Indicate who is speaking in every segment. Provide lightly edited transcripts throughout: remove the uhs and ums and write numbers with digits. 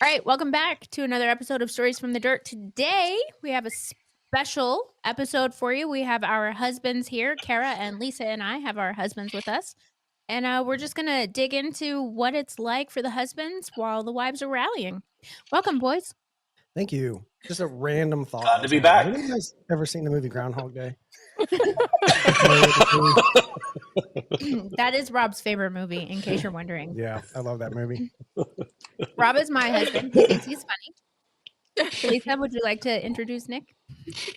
Speaker 1: All right, welcome back to another episode of Stories from the Dirt. Today, we have a special episode for you. We have our husbands here. Cara and Lisa and I have our husbands with us. And we're just going to dig into what it's like for the husbands while the wives are rallying. Welcome, boys.
Speaker 2: Thank you. Just a random thought.
Speaker 3: Glad to be back.
Speaker 2: Have you guys ever seen the movie Groundhog Day?
Speaker 1: That is Rob's favorite movie, in case you're wondering.
Speaker 2: Yeah, I love that movie.
Speaker 1: Rob is my husband. He thinks he's funny. Lisa, would you like to introduce Nick?
Speaker 4: This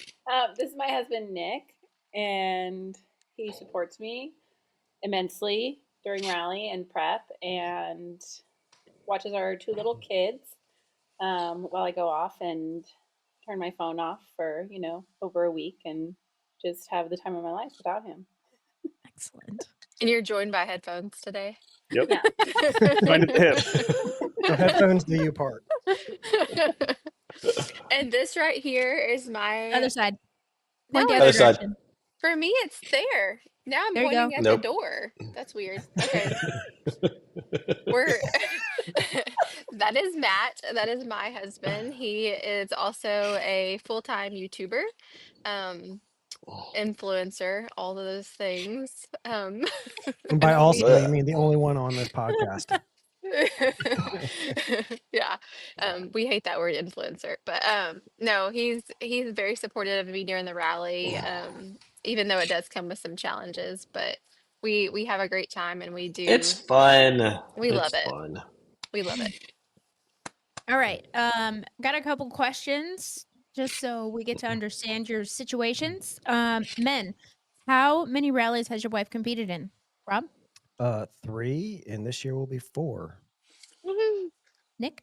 Speaker 4: is my husband, Nick, and he supports me immensely during rally and prep and watches our two little kids while I go off and turn my phone off for, over a week and just have the time of my life without him.
Speaker 1: Excellent.
Speaker 5: And you're joined by headphones today?
Speaker 6: Yep.
Speaker 4: Yeah.
Speaker 6: Joined at the hip.
Speaker 2: The headphones do you part.
Speaker 5: And this right here is my
Speaker 1: Other side.
Speaker 5: No,
Speaker 1: Point the
Speaker 3: other
Speaker 1: other
Speaker 3: side.
Speaker 1: direction.
Speaker 5: For me, it's there. Now I'm
Speaker 1: There you
Speaker 5: pointing
Speaker 1: go.
Speaker 5: at
Speaker 3: Nope.
Speaker 5: the door. That's weird. Okay. We're that is Matt. That is my husband. He is also a full-time YouTuber, influencer, all of those things.
Speaker 2: And by also,
Speaker 3: Blech.
Speaker 2: you mean the only one on this podcast.
Speaker 5: Yeah. We hate that word influencer, but no, he's very supportive of me during the rally, even though it does come with some challenges, but we have a great time and we do
Speaker 3: It's fun.
Speaker 5: We love
Speaker 3: It's
Speaker 5: it.
Speaker 3: Fun.
Speaker 5: we love it.
Speaker 1: All right. Got a couple questions just so we get to understand your situations. Men, how many rallies has your wife competed in? Rob?
Speaker 2: 3, and this year will be 4.
Speaker 5: Woohoo.
Speaker 1: Nick?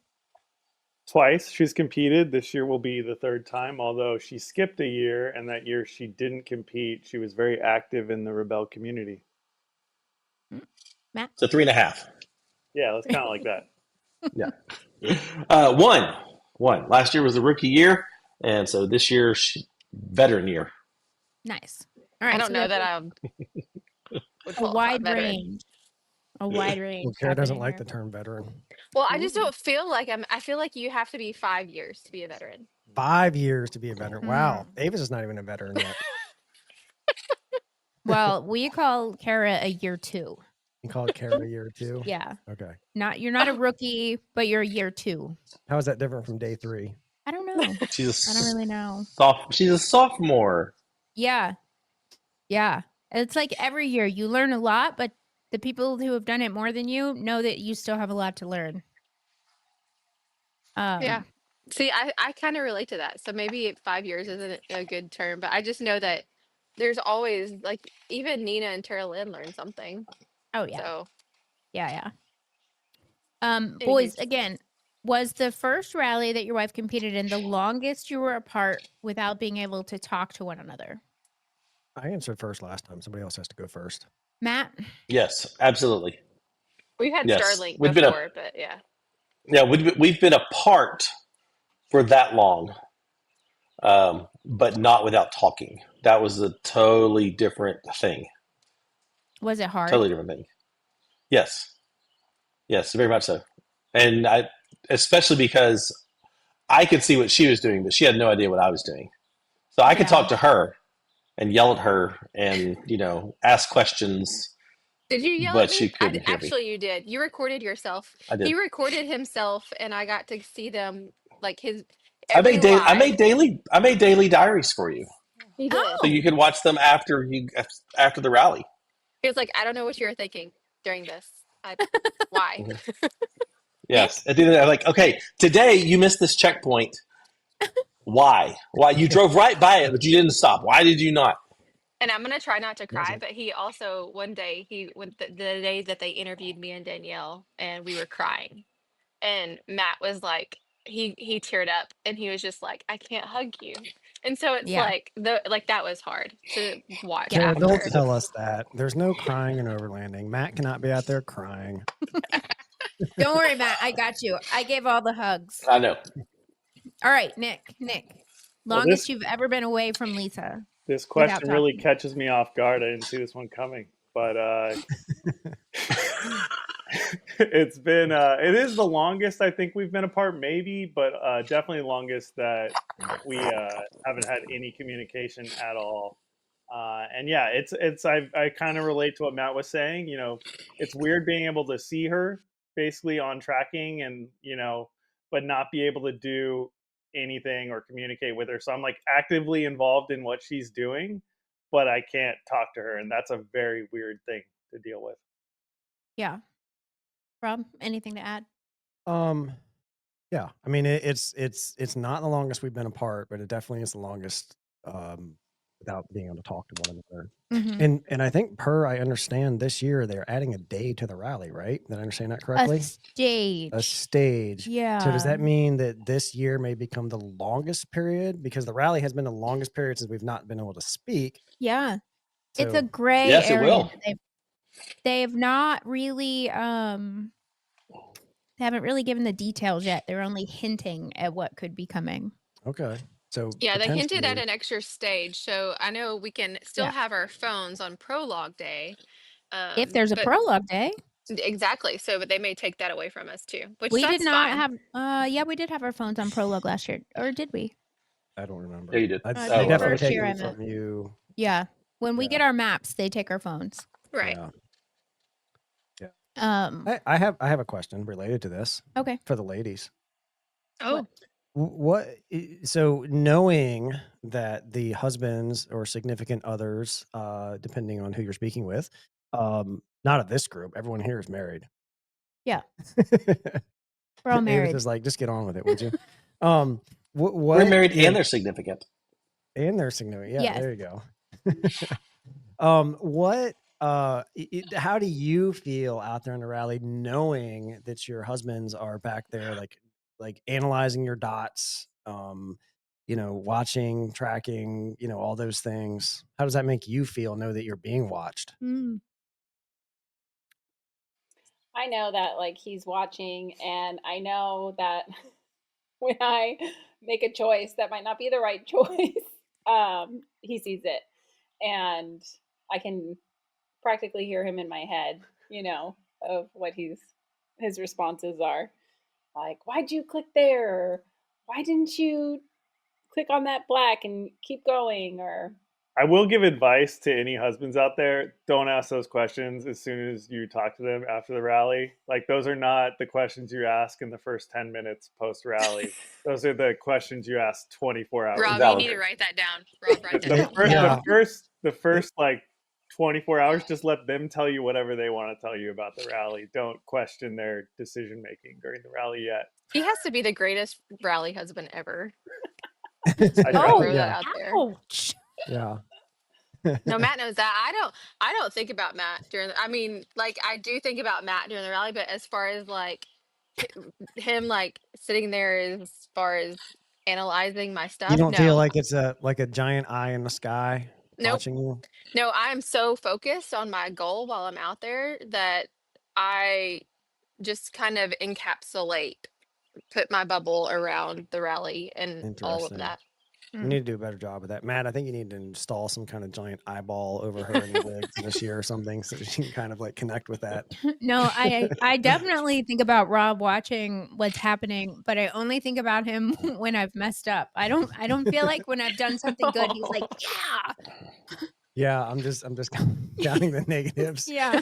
Speaker 6: Twice she's competed. This year will be the third time, although she skipped a year, and that year she didn't compete. She was very active in the Rebel community.
Speaker 1: Matt?
Speaker 3: So 3.5.
Speaker 6: Yeah, let's count it like that.
Speaker 3: One. Last year was the rookie year, and so this year, veteran year.
Speaker 1: Nice. All right.
Speaker 5: I don't know that I would
Speaker 1: a
Speaker 5: qualify
Speaker 1: wide
Speaker 5: veteran.
Speaker 1: range. A wide range.
Speaker 2: Well, Kara doesn't
Speaker 1: happening
Speaker 2: like
Speaker 1: here.
Speaker 2: the term veteran.
Speaker 5: Well, I just don't feel like I feel like you have to be 5 years to be a veteran.
Speaker 2: 5 years to be a veteran. Wow. Avis is not even a veteran yet.
Speaker 1: Well, we call Cara a year 2.
Speaker 2: You call it Kara a year or 2?
Speaker 1: Yeah.
Speaker 2: Okay.
Speaker 1: You're not a rookie, but you're a year 2.
Speaker 2: How is that different from day 3?
Speaker 1: I don't know.
Speaker 3: She's
Speaker 1: I don't really know.
Speaker 3: She's a sophomore.
Speaker 1: Yeah. Yeah. It's like every year you learn a lot, but the people who have done it more than you know that you still have a lot to learn.
Speaker 5: Yeah. See, I kind of relate to that. So maybe 5 years isn't a good term, but I just know that there's always, like, even Nina and Tara Lynn learn something.
Speaker 1: Oh, yeah.
Speaker 5: So
Speaker 1: Yeah. Boys, again, was the first rally that your wife competed in the longest you were apart without being able to talk to one another?
Speaker 2: I answered first last time. Somebody else has to go first.
Speaker 1: Matt?
Speaker 3: Yes, absolutely.
Speaker 5: we've had
Speaker 3: Yes.
Speaker 5: Starlink
Speaker 3: We've been
Speaker 5: before, but yeah.
Speaker 3: Yeah, we've been apart for that long, but not without talking. That was a totally different thing.
Speaker 1: Was it hard?
Speaker 3: Totally different thing. Yes, very much so. And especially because I could see what she was doing, but she had no idea what I was doing. So I could
Speaker 1: Yeah.
Speaker 3: talk to her and yell at her and ask questions.
Speaker 5: Did you yell
Speaker 3: But
Speaker 5: at me?
Speaker 3: she couldn't hear me.
Speaker 5: Actually, you did. You recorded yourself.
Speaker 3: I did.
Speaker 5: He recorded himself, and I got to see them, like his.
Speaker 3: I made
Speaker 5: every
Speaker 3: daily diaries for you,
Speaker 5: He did.
Speaker 1: Oh.
Speaker 3: so you could watch them after the rally.
Speaker 5: He was like, I don't know what you were thinking during this. Why?
Speaker 3: Yes. At the end of the day, I'm like, okay, today you missed this checkpoint. Why? Why? You drove right by it, but you didn't stop. Why did you not?
Speaker 5: And I'm gonna try not to cry,
Speaker 2: Amazing.
Speaker 5: but he also one day he went the day that they interviewed me and Danielle, and we were crying, and Matt was like, he teared up, and he was just like, I can't hug you, and so it's
Speaker 1: Yeah.
Speaker 5: like that was hard to watch.
Speaker 1: Yeah.
Speaker 2: Kara,
Speaker 5: after.
Speaker 2: don't tell us that. There's no crying in Overlanding. Matt cannot be out there crying.
Speaker 1: Don't worry, Matt. I got you. I gave all the hugs.
Speaker 3: I know.
Speaker 1: All right, Nick.
Speaker 6: Well,
Speaker 1: Longest you've ever been away from Lisa.
Speaker 6: This question
Speaker 1: Without
Speaker 6: really
Speaker 1: talking.
Speaker 6: catches me off guard. I didn't see this one coming. But It's been it is the longest I think we've been apart, maybe, but definitely the longest that we haven't had any communication at all. And yeah, I kind of relate to what Matt was saying. You know, it's weird being able to see her basically on tracking, and but not be able to do anything or communicate with her. So I'm like actively involved in what she's doing, but I can't talk to her, and that's a very weird thing to deal with.
Speaker 1: Yeah. Rob, anything to add?
Speaker 2: Um, yeah. I mean, it's not the longest we've been apart, but it definitely is the longest without being able to talk to one another.
Speaker 1: Mhm.
Speaker 2: And I think I understand this year they're adding a day to the rally, right? Did I understand that
Speaker 1: A
Speaker 2: correctly? A
Speaker 1: stage.
Speaker 2: stage. So does
Speaker 1: Yeah.
Speaker 2: that mean that this year may become the longest period? Because the rally has been the longest period since we've not been able to speak.
Speaker 1: Yeah. It's a
Speaker 2: So
Speaker 1: gray
Speaker 3: Yes, it
Speaker 1: area
Speaker 3: will.
Speaker 1: that they've not really they haven't really given the details yet. They're only hinting at what could be coming.
Speaker 2: okay. So
Speaker 5: Yeah, they hinted at
Speaker 2: potentially,
Speaker 5: an extra stage, so I know we can still
Speaker 1: Yeah.
Speaker 5: have our phones on prologue day.
Speaker 1: If there's a
Speaker 5: But
Speaker 1: prologue day.
Speaker 5: exactly, so but they may take that away from us too, which
Speaker 1: We did
Speaker 5: that's
Speaker 1: not
Speaker 5: fine.
Speaker 1: have yeah, we did have our phones on prologue last year. Or did we?
Speaker 2: I don't
Speaker 3: Yeah,
Speaker 2: remember.
Speaker 3: you did.
Speaker 2: They
Speaker 3: Oh,
Speaker 1: The
Speaker 2: definitely
Speaker 3: whatever.
Speaker 1: first
Speaker 2: take
Speaker 1: year I
Speaker 2: them
Speaker 1: meant.
Speaker 2: from you.
Speaker 1: Yeah. When we
Speaker 2: Yeah.
Speaker 1: get our maps, they take our phones.
Speaker 5: Right.
Speaker 2: Yeah. Yeah.
Speaker 1: Um
Speaker 2: I have a question related to this
Speaker 1: okay.
Speaker 2: for the ladies.
Speaker 5: Oh,
Speaker 2: So knowing that the husbands or significant others, depending on who you're speaking with, not of this group, everyone here is married.
Speaker 1: Yeah. We're all
Speaker 2: Avis
Speaker 1: married.
Speaker 2: is like, just get on with it, would you? What
Speaker 3: We're married
Speaker 2: is,
Speaker 3: and they're significant.
Speaker 2: and they're significant. Yeah,
Speaker 1: Yes.
Speaker 2: there you go. How do you feel out there in the rally knowing that your husbands are back there like analyzing your dots, watching, tracking, all those things? How does that make you feel, know that you're being watched?
Speaker 1: Mm.
Speaker 4: I know that like he's watching, and I know that when I make a choice that might not be the right choice, he sees it, and I can practically hear him in my head, of what his responses are. Like, why'd you click there? Or, why didn't you click on that black and keep going? Or
Speaker 6: I will give advice to any husbands out there. Don't ask those questions as soon as you talk to them after the rally. Like, those are not the questions you ask in the first 10 minutes post rally. Those are the questions you ask 24 hours
Speaker 5: Rob, you need
Speaker 3: Valid.
Speaker 5: to write that down. Rob, write that
Speaker 6: the
Speaker 5: down.
Speaker 6: first,
Speaker 2: Yeah.
Speaker 6: the first like 24 hours, just let them tell you whatever they want to tell you about the rally. Don't question their decision making during the rally yet.
Speaker 5: He has to be the greatest rally husband ever.
Speaker 6: I
Speaker 5: Just
Speaker 6: try.
Speaker 1: Oh,
Speaker 5: throw that
Speaker 2: Yeah.
Speaker 5: out there.
Speaker 1: ouch.
Speaker 2: Yeah.
Speaker 5: No, Matt knows that. I don't think about Matt during I mean, like I do think about Matt during the rally, but as far as like him like sitting there as far as analyzing my
Speaker 2: You
Speaker 5: stuff,
Speaker 2: don't feel
Speaker 5: no.
Speaker 2: like it's a giant eye in the sky
Speaker 5: Nope.
Speaker 2: watching you?
Speaker 5: No, I am so focused on my goal while I'm out there that I just kind of encapsulate, put my bubble around the rally and all of
Speaker 2: Interesting.
Speaker 5: that.
Speaker 2: We need to do a better job of that. Matt, I think you need to install some kind of giant eyeball over her in the wig for this year or something so she can kind of like connect with that.
Speaker 1: No, I definitely think about Rob watching what's happening, but I only think about him when I've messed up. I don't feel like when I've done something good, he's like, yeah.
Speaker 2: Yeah, I'm just counting the negatives.
Speaker 1: Yeah.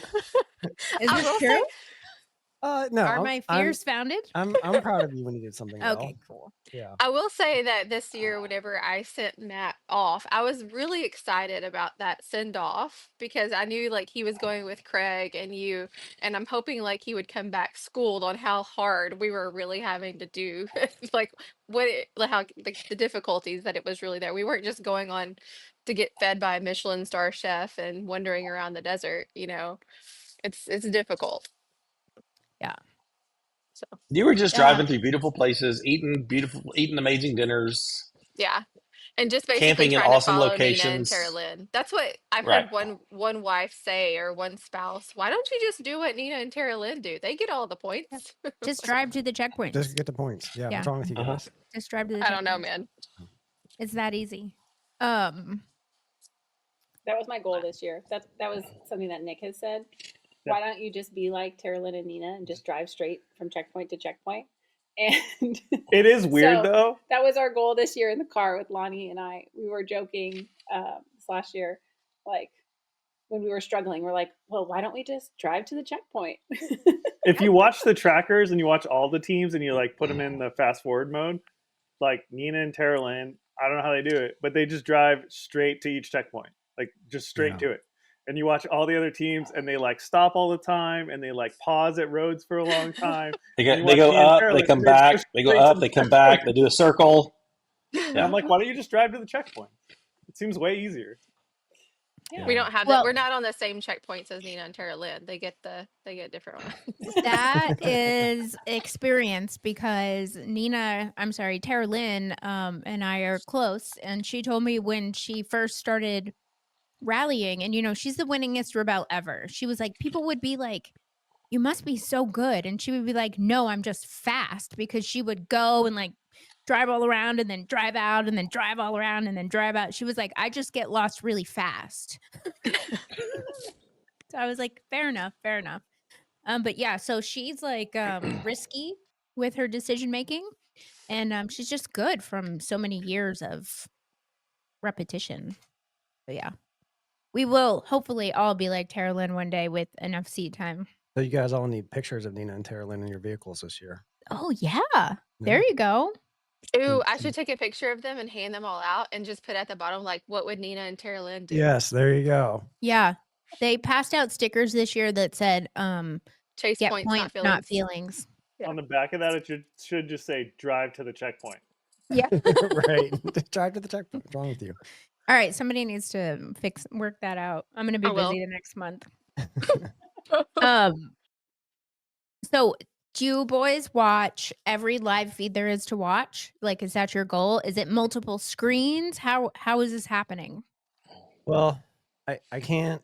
Speaker 1: Is
Speaker 5: I
Speaker 1: this
Speaker 5: will
Speaker 1: true?
Speaker 5: say,
Speaker 2: No,
Speaker 1: Are my fears founded?
Speaker 2: I'm proud of you when you did something well.
Speaker 1: Okay, cool.
Speaker 2: Yeah.
Speaker 5: I will say that this year, whenever I sent Matt off, I was really excited about that send off because I knew like he was going with Craig and you, and I'm hoping like he would come back schooled on how hard we were really having to do, like like how like the difficulties that it was really there. We weren't just going on to get fed by a Michelin star chef and wandering around the desert. It's difficult.
Speaker 1: Yeah.
Speaker 5: So
Speaker 3: You were just driving through beautiful places, eating amazing dinners,
Speaker 5: yeah. And just basically
Speaker 3: camping in
Speaker 5: trying to
Speaker 3: awesome
Speaker 5: follow Nina and Tara
Speaker 3: locations.
Speaker 5: Lynn. That's what I've
Speaker 3: Right.
Speaker 5: heard one wife say or one spouse. Why don't you just do what Nina and Tara Lynn do? They get all the points.
Speaker 1: Just drive to the
Speaker 2: Just
Speaker 1: checkpoints.
Speaker 2: get the points. Yeah.
Speaker 1: Yeah.
Speaker 2: What's wrong with you
Speaker 3: Uh-huh.
Speaker 2: guys?
Speaker 1: Just drive to the
Speaker 5: I don't know,
Speaker 1: checkpoints.
Speaker 5: man.
Speaker 1: It's that easy.
Speaker 4: that was my goal this year. That was something that Nick has said. why don't you just be like Tara Lynn and Nina and just drive straight from checkpoint to checkpoint? And
Speaker 6: It is weird
Speaker 4: so
Speaker 6: though.
Speaker 4: that was our goal this year in the car with Lonnie and I. We were joking this last year, like when we were struggling, we're like, well, why don't we just drive to the checkpoint?
Speaker 6: If you watch the trackers and you watch all the teams and you like put them in the fast forward mode, like Nina and Tara Lynn, I don't know how they do it, but they just drive straight to each checkpoint, like just straight
Speaker 2: Yeah.
Speaker 6: to it. And you watch all the other teams and they like stop all the time and they like pause at roads for a long time.
Speaker 3: They
Speaker 6: And you
Speaker 3: go, they
Speaker 6: watch
Speaker 3: go
Speaker 6: Nina and
Speaker 3: up,
Speaker 6: Tara
Speaker 3: they
Speaker 6: Lynn
Speaker 3: come
Speaker 6: and they just go
Speaker 3: back, they go
Speaker 6: straight to
Speaker 3: up,
Speaker 6: the
Speaker 3: they come
Speaker 6: checkpoint.
Speaker 3: back, they do a circle.
Speaker 6: And I'm like, why don't you just drive to the checkpoint? It seems way easier.
Speaker 4: Yeah.
Speaker 5: We don't have that.
Speaker 1: Well-
Speaker 5: We're not on the same checkpoints as Nina and Tara Lynn. They get different ones.
Speaker 1: That is experience because Tara Lynn, and I are close, and she told me when she first started rallying, and she's the winningest rebel ever. She was like, people would be like, you must be so good, and she would be like, no, I'm just fast, because she would go and like drive all around and then drive out and then drive all around and then drive out. She was like, I just get lost really fast. So I was like, fair enough. But yeah, so she's like risky with her decision making, and she's just good from so many years of repetition. But yeah, we will hopefully all be like Tara Lynn one day with enough seat time.
Speaker 2: So you guys all need pictures of Nina and Tara Lynn in your vehicles this year.
Speaker 1: Oh yeah, there you go.
Speaker 5: Ooh, I should take a picture of them and hand them all out and just put at the bottom like, what would Nina and Tara Lynn do?
Speaker 2: Yes, there you go.
Speaker 1: Yeah, they passed out stickers this year that said
Speaker 5: Chase
Speaker 1: "Get
Speaker 5: points,
Speaker 1: points,
Speaker 5: not feelings.
Speaker 1: feelings."
Speaker 5: Yeah.
Speaker 6: On the back of that, it should just say drive to the checkpoint.
Speaker 1: Yeah.
Speaker 2: Right. Drive to the checkpoint. What's wrong with you?
Speaker 1: All right, somebody needs to work that out. I'm gonna be
Speaker 5: I will.
Speaker 1: busy the next month. So do you boys watch every live feed there is to watch? Like, is that your goal? Is it multiple screens? How is this happening?
Speaker 2: Well, I can't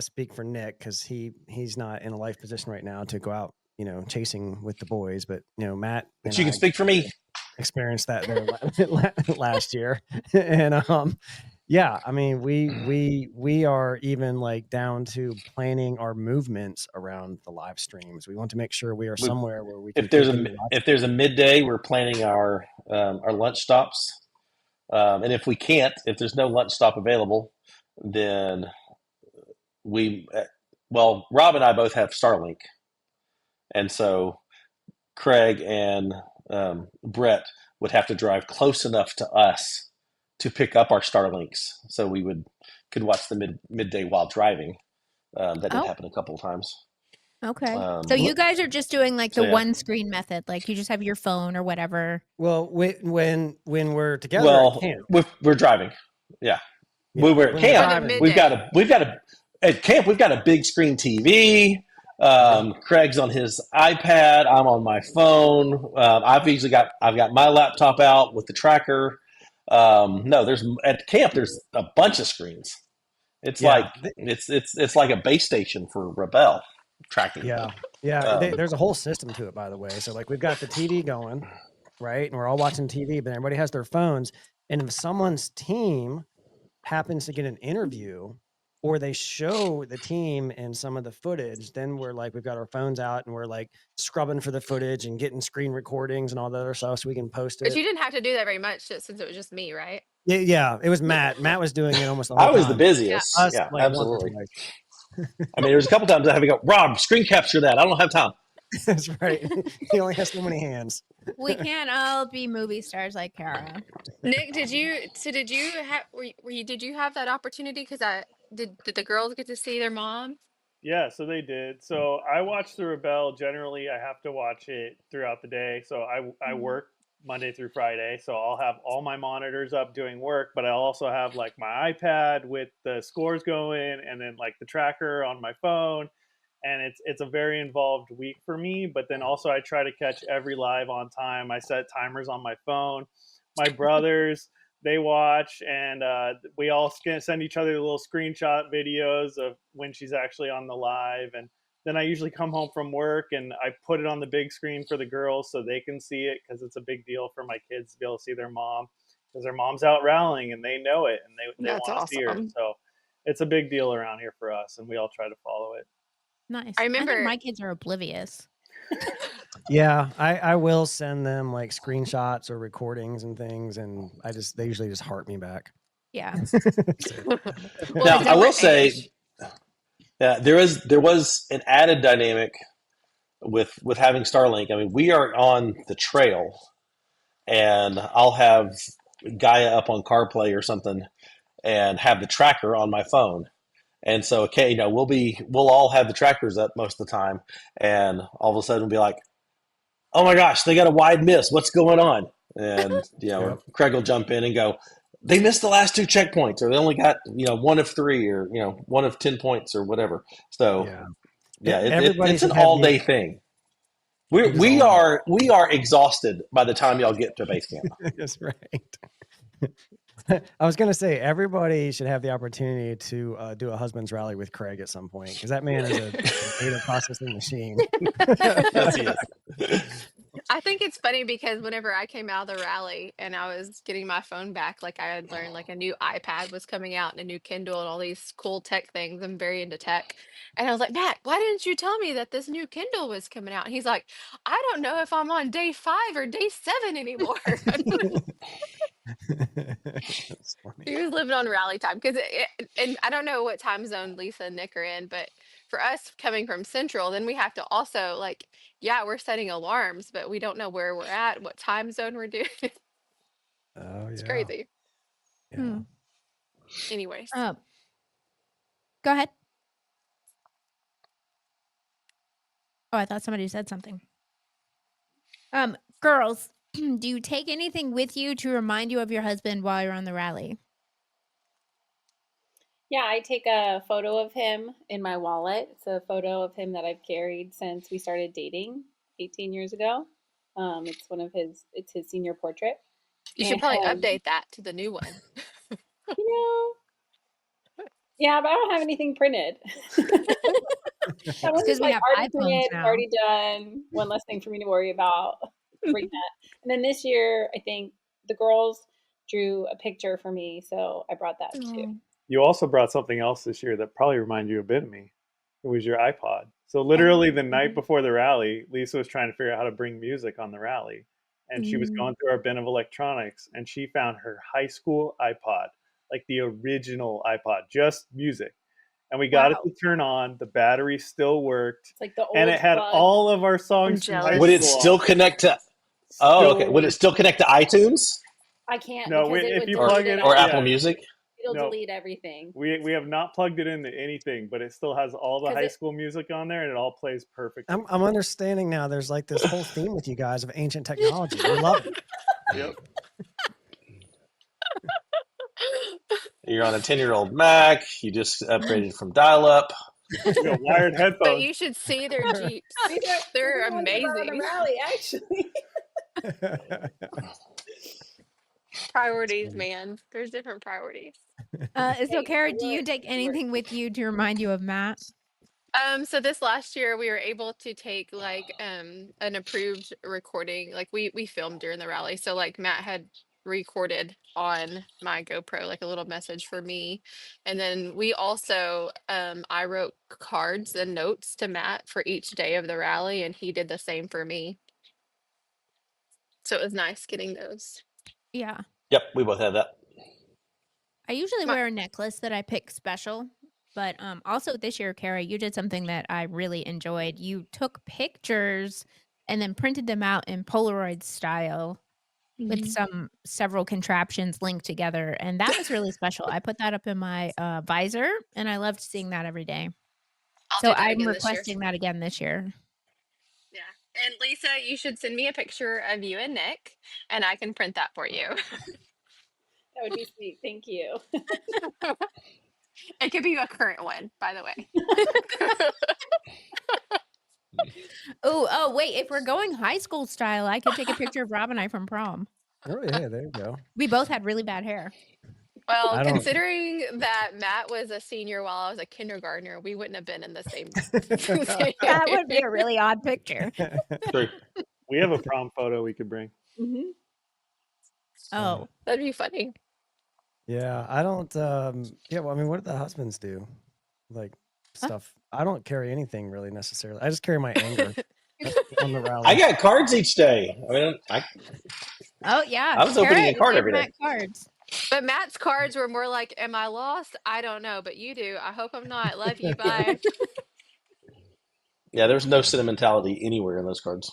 Speaker 2: speak for Nick because he's not in a life position right now to go out, chasing with the boys. But Matt,
Speaker 3: But
Speaker 2: and
Speaker 3: you can
Speaker 2: I
Speaker 3: speak for me.
Speaker 2: experienced that there last year, and yeah, I mean we are even like down to planning our movements around the live streams. We want to make sure we are somewhere where we can.
Speaker 3: If there's a midday, we're planning our lunch stops, and if there's no lunch stop available, then Rob and I both have Starlink, and so Craig and Brett would have to drive close enough to us to pick up our Starlinks, so we could watch the midday while driving. That did happen a couple of times.
Speaker 1: Okay. So you guys are just doing like the one screen method, like you just have your phone or whatever.
Speaker 2: Well, when we're together at camp,
Speaker 3: we're driving. Yeah. When we're at camp, we've got a big screen TV. Craig's on his iPad. I'm on my phone. I've got my laptop out with the tracker. At camp there's a bunch of screens. It's like it's like a base station for Rebel tracking.
Speaker 2: Yeah. There's a whole system to it, by the way. So like we've got the TV going, right, and we're all watching TV, but everybody has their phones. And if someone's team happens to get an interview, or they show the team in some of the footage, then we've got our phones out and we're like scrubbing for the footage and getting screen recordings and all the other stuff so we can post it.
Speaker 5: But you didn't have to do that very much since it was just me, right?
Speaker 2: Yeah, it was Matt. Matt was doing it almost the whole
Speaker 3: time. I was
Speaker 2: time.
Speaker 3: the busiest. Yeah, absolutely. I mean, there was a couple times I had to go, Rob, screen capture that. I don't have time.
Speaker 2: That's right. He only has so many hands.
Speaker 1: We can't all be movie stars like Cara.
Speaker 5: Nick, did you have that opportunity? Because did the girls get to see their mom?
Speaker 6: Yeah, so they did. So I watch the Rebel. Generally, I have to watch it throughout the day. So I work Monday through Friday. So I'll have all my monitors up doing work, but I also have like my iPad with the scores going and then like the tracker on my phone. And it's a very involved week for me. But then also I try to catch every live on time. I set timers on my phone. My brothers, they watch, and we all send each other little screenshot videos of when she's actually on the live. And then I usually come home from work and I put it on the big screen for the girls so they can see it, because it's a big deal for my kids to be able to see their mom, because their mom's out rallying and they know it and they want to see her. So it's a big deal around here for us, and we all try to follow it.
Speaker 1: Nice.
Speaker 5: I
Speaker 1: I think
Speaker 5: remember
Speaker 1: my kids are oblivious.
Speaker 2: Yeah, I will send them like screenshots or recordings and things, and they usually just heart me back.
Speaker 1: Yeah.
Speaker 2: So,
Speaker 5: well,
Speaker 3: Now,
Speaker 5: it's a
Speaker 3: I will
Speaker 5: different
Speaker 3: say,
Speaker 5: age.
Speaker 3: there was an added dynamic with having Starlink. I mean, we are on the trail, and I'll have Gaia up on CarPlay or something, and have the tracker on my phone. And so, okay, we'll all have the trackers up most of the time, and all of a sudden we'll be like, "Oh my gosh, they got a wide miss. What's going on?" And
Speaker 2: Yep.
Speaker 3: Craig will jump in and go, "They missed the last 2 checkpoints, or they only got one of 3, or one of 10 points, or whatever." So
Speaker 2: yeah, everybody
Speaker 3: it's an
Speaker 2: should have
Speaker 3: all
Speaker 2: the.
Speaker 3: day thing.
Speaker 2: I'm just
Speaker 3: We
Speaker 2: all.
Speaker 3: are exhausted by the time y'all get to base camp.
Speaker 2: That's right. I was going to say everybody should have the opportunity to do a husband's rally with Craig at some point, because that man is a data processing machine.
Speaker 3: Yes, he is.
Speaker 5: I think it's funny because whenever I came out of the rally and I was getting my phone back, like I had learned like a new iPad was coming out and a new Kindle and all these cool tech things. I'm very into tech. And I was like, Matt, why didn't you tell me that this new Kindle was coming out? And he's like, I don't know if I'm on day 5 or day 7 anymore.
Speaker 2: That's funny.
Speaker 5: He was living on rally time because, and I don't know what time zone Lisa and Nick are in, but for us coming from Central, then we have to also like, yeah, we're setting alarms, but we don't know where we're at, what time zone we're doing.
Speaker 2: Oh
Speaker 5: It's
Speaker 2: yeah.
Speaker 5: crazy.
Speaker 2: Yeah.
Speaker 1: Hmm.
Speaker 5: Anyways,
Speaker 1: Go ahead. Oh, I thought somebody said something. Girls, do you take anything with you to remind you of your husband while you're on the rally?
Speaker 4: Yeah, I take a photo of him in my wallet. It's a photo of him that I've carried since we started dating 18 years ago. It's his senior portrait.
Speaker 5: you should
Speaker 4: And,
Speaker 5: probably update that to the new one.
Speaker 4: you know, yeah, but I don't have anything printed. That
Speaker 1: It's
Speaker 4: one's
Speaker 1: because
Speaker 4: just
Speaker 1: we
Speaker 4: like
Speaker 1: have
Speaker 4: already
Speaker 1: iPhones
Speaker 4: printed,
Speaker 1: now.
Speaker 4: already done. One less thing for me to worry about. Bring that. And then this year, I think the girls drew a picture for me, so I brought that too.
Speaker 6: You also brought something else this year that probably reminded you a bit of me. It was your iPod. So
Speaker 1: Oh,
Speaker 6: literally the night before the rally, Lisa was trying to figure out how to bring music on the rally. And she was going through our bin of electronics and she found her high school iPod, like the original iPod, just music. And we got it
Speaker 1: wow.
Speaker 6: to turn on. The battery still worked.
Speaker 4: It's like the
Speaker 6: And
Speaker 4: old
Speaker 6: it had
Speaker 4: plug.
Speaker 6: all of our
Speaker 5: I'm
Speaker 6: songs from high
Speaker 3: Would it
Speaker 6: school
Speaker 5: jealous.
Speaker 6: on
Speaker 3: still
Speaker 6: it.
Speaker 3: connect to? Oh, okay.
Speaker 6: Still
Speaker 3: Would it
Speaker 6: works.
Speaker 3: still connect to iTunes
Speaker 4: I can't
Speaker 6: No,
Speaker 4: because it
Speaker 6: if
Speaker 4: would
Speaker 6: you
Speaker 3: or
Speaker 6: plug
Speaker 4: delete
Speaker 6: it,
Speaker 4: it
Speaker 3: or
Speaker 4: all.
Speaker 3: Apple
Speaker 6: yeah,
Speaker 3: Music?
Speaker 4: It'll
Speaker 6: no,
Speaker 4: delete everything.
Speaker 6: we have not plugged it into anything, but it still has all the
Speaker 4: 'Cause
Speaker 6: high
Speaker 4: it
Speaker 6: school music on there, and it all plays perfectly.
Speaker 2: I'm understanding now. There's like this whole theme with you guys of ancient technology. We love it.
Speaker 6: Yep.
Speaker 3: You're on a 10-year-old Mac. You just upgraded from dial-up.
Speaker 6: We got wired
Speaker 5: But
Speaker 6: headphones.
Speaker 5: you should see their Jeeps.
Speaker 4: these are
Speaker 5: They're
Speaker 4: the ones I brought on the
Speaker 5: amazing.
Speaker 4: rally, actually.
Speaker 5: Priorities, man. There's different priorities.
Speaker 1: So,
Speaker 4: Hey,
Speaker 1: Kara,
Speaker 4: it
Speaker 1: do you
Speaker 4: works.
Speaker 1: take
Speaker 4: It works.
Speaker 1: anything with you to remind you of Matt?
Speaker 5: So this last year we were able to take like an approved recording. Like we filmed during the rally. So like Matt had recorded on my GoPro like a little message for me. And then we also I wrote cards and notes to Matt for each day of the rally and he did the same for me. So it was nice getting those.
Speaker 1: Yeah.
Speaker 3: Yep, we both have that.
Speaker 1: I usually
Speaker 5: My,
Speaker 1: wear a necklace that I pick special, but also this year, Kara, you did something that I really enjoyed. You took pictures and then printed them out in Polaroid style with several contraptions linked together, and that was really special. I put that up in my visor, and I loved seeing that every day.
Speaker 5: I'll
Speaker 1: So
Speaker 5: do that
Speaker 1: I'm
Speaker 5: again this year.
Speaker 1: requesting that again this year.
Speaker 5: Yeah. And Lisa, you should send me a picture of you and Nick, and I can print that for you.
Speaker 4: That would be sweet. Thank you.
Speaker 5: It could be a current one, by the way.
Speaker 1: Oh, wait! If we're going high school style, I could take a picture of Rob and I from prom.
Speaker 2: Oh yeah, there you go.
Speaker 1: We both had really bad hair.
Speaker 5: Well,
Speaker 2: I don't.
Speaker 5: considering that Matt was a senior while I was a kindergartner, we wouldn't have been in the same.
Speaker 1: That would be a really odd picture.
Speaker 3: True.
Speaker 6: We have a prom photo we could bring.
Speaker 4: Mm-hmm.
Speaker 1: Oh,
Speaker 5: That'd be funny.
Speaker 2: Yeah, I don't. Yeah, well, I mean, what do the husbands do? Like
Speaker 1: Huh?
Speaker 2: stuff I don't carry anything really necessarily. I just carry my anger on the rally.
Speaker 3: I got cards each day. I mean,
Speaker 1: Oh yeah,
Speaker 3: I was opening a
Speaker 1: Cara
Speaker 3: card
Speaker 1: gave
Speaker 3: every day.
Speaker 1: Matt cards.
Speaker 5: But Matt's cards were more like, "Am I lost? I don't know, but you do. I hope I'm not. Love you. Bye."
Speaker 3: Yeah, there's no sentimentality anywhere in those cards.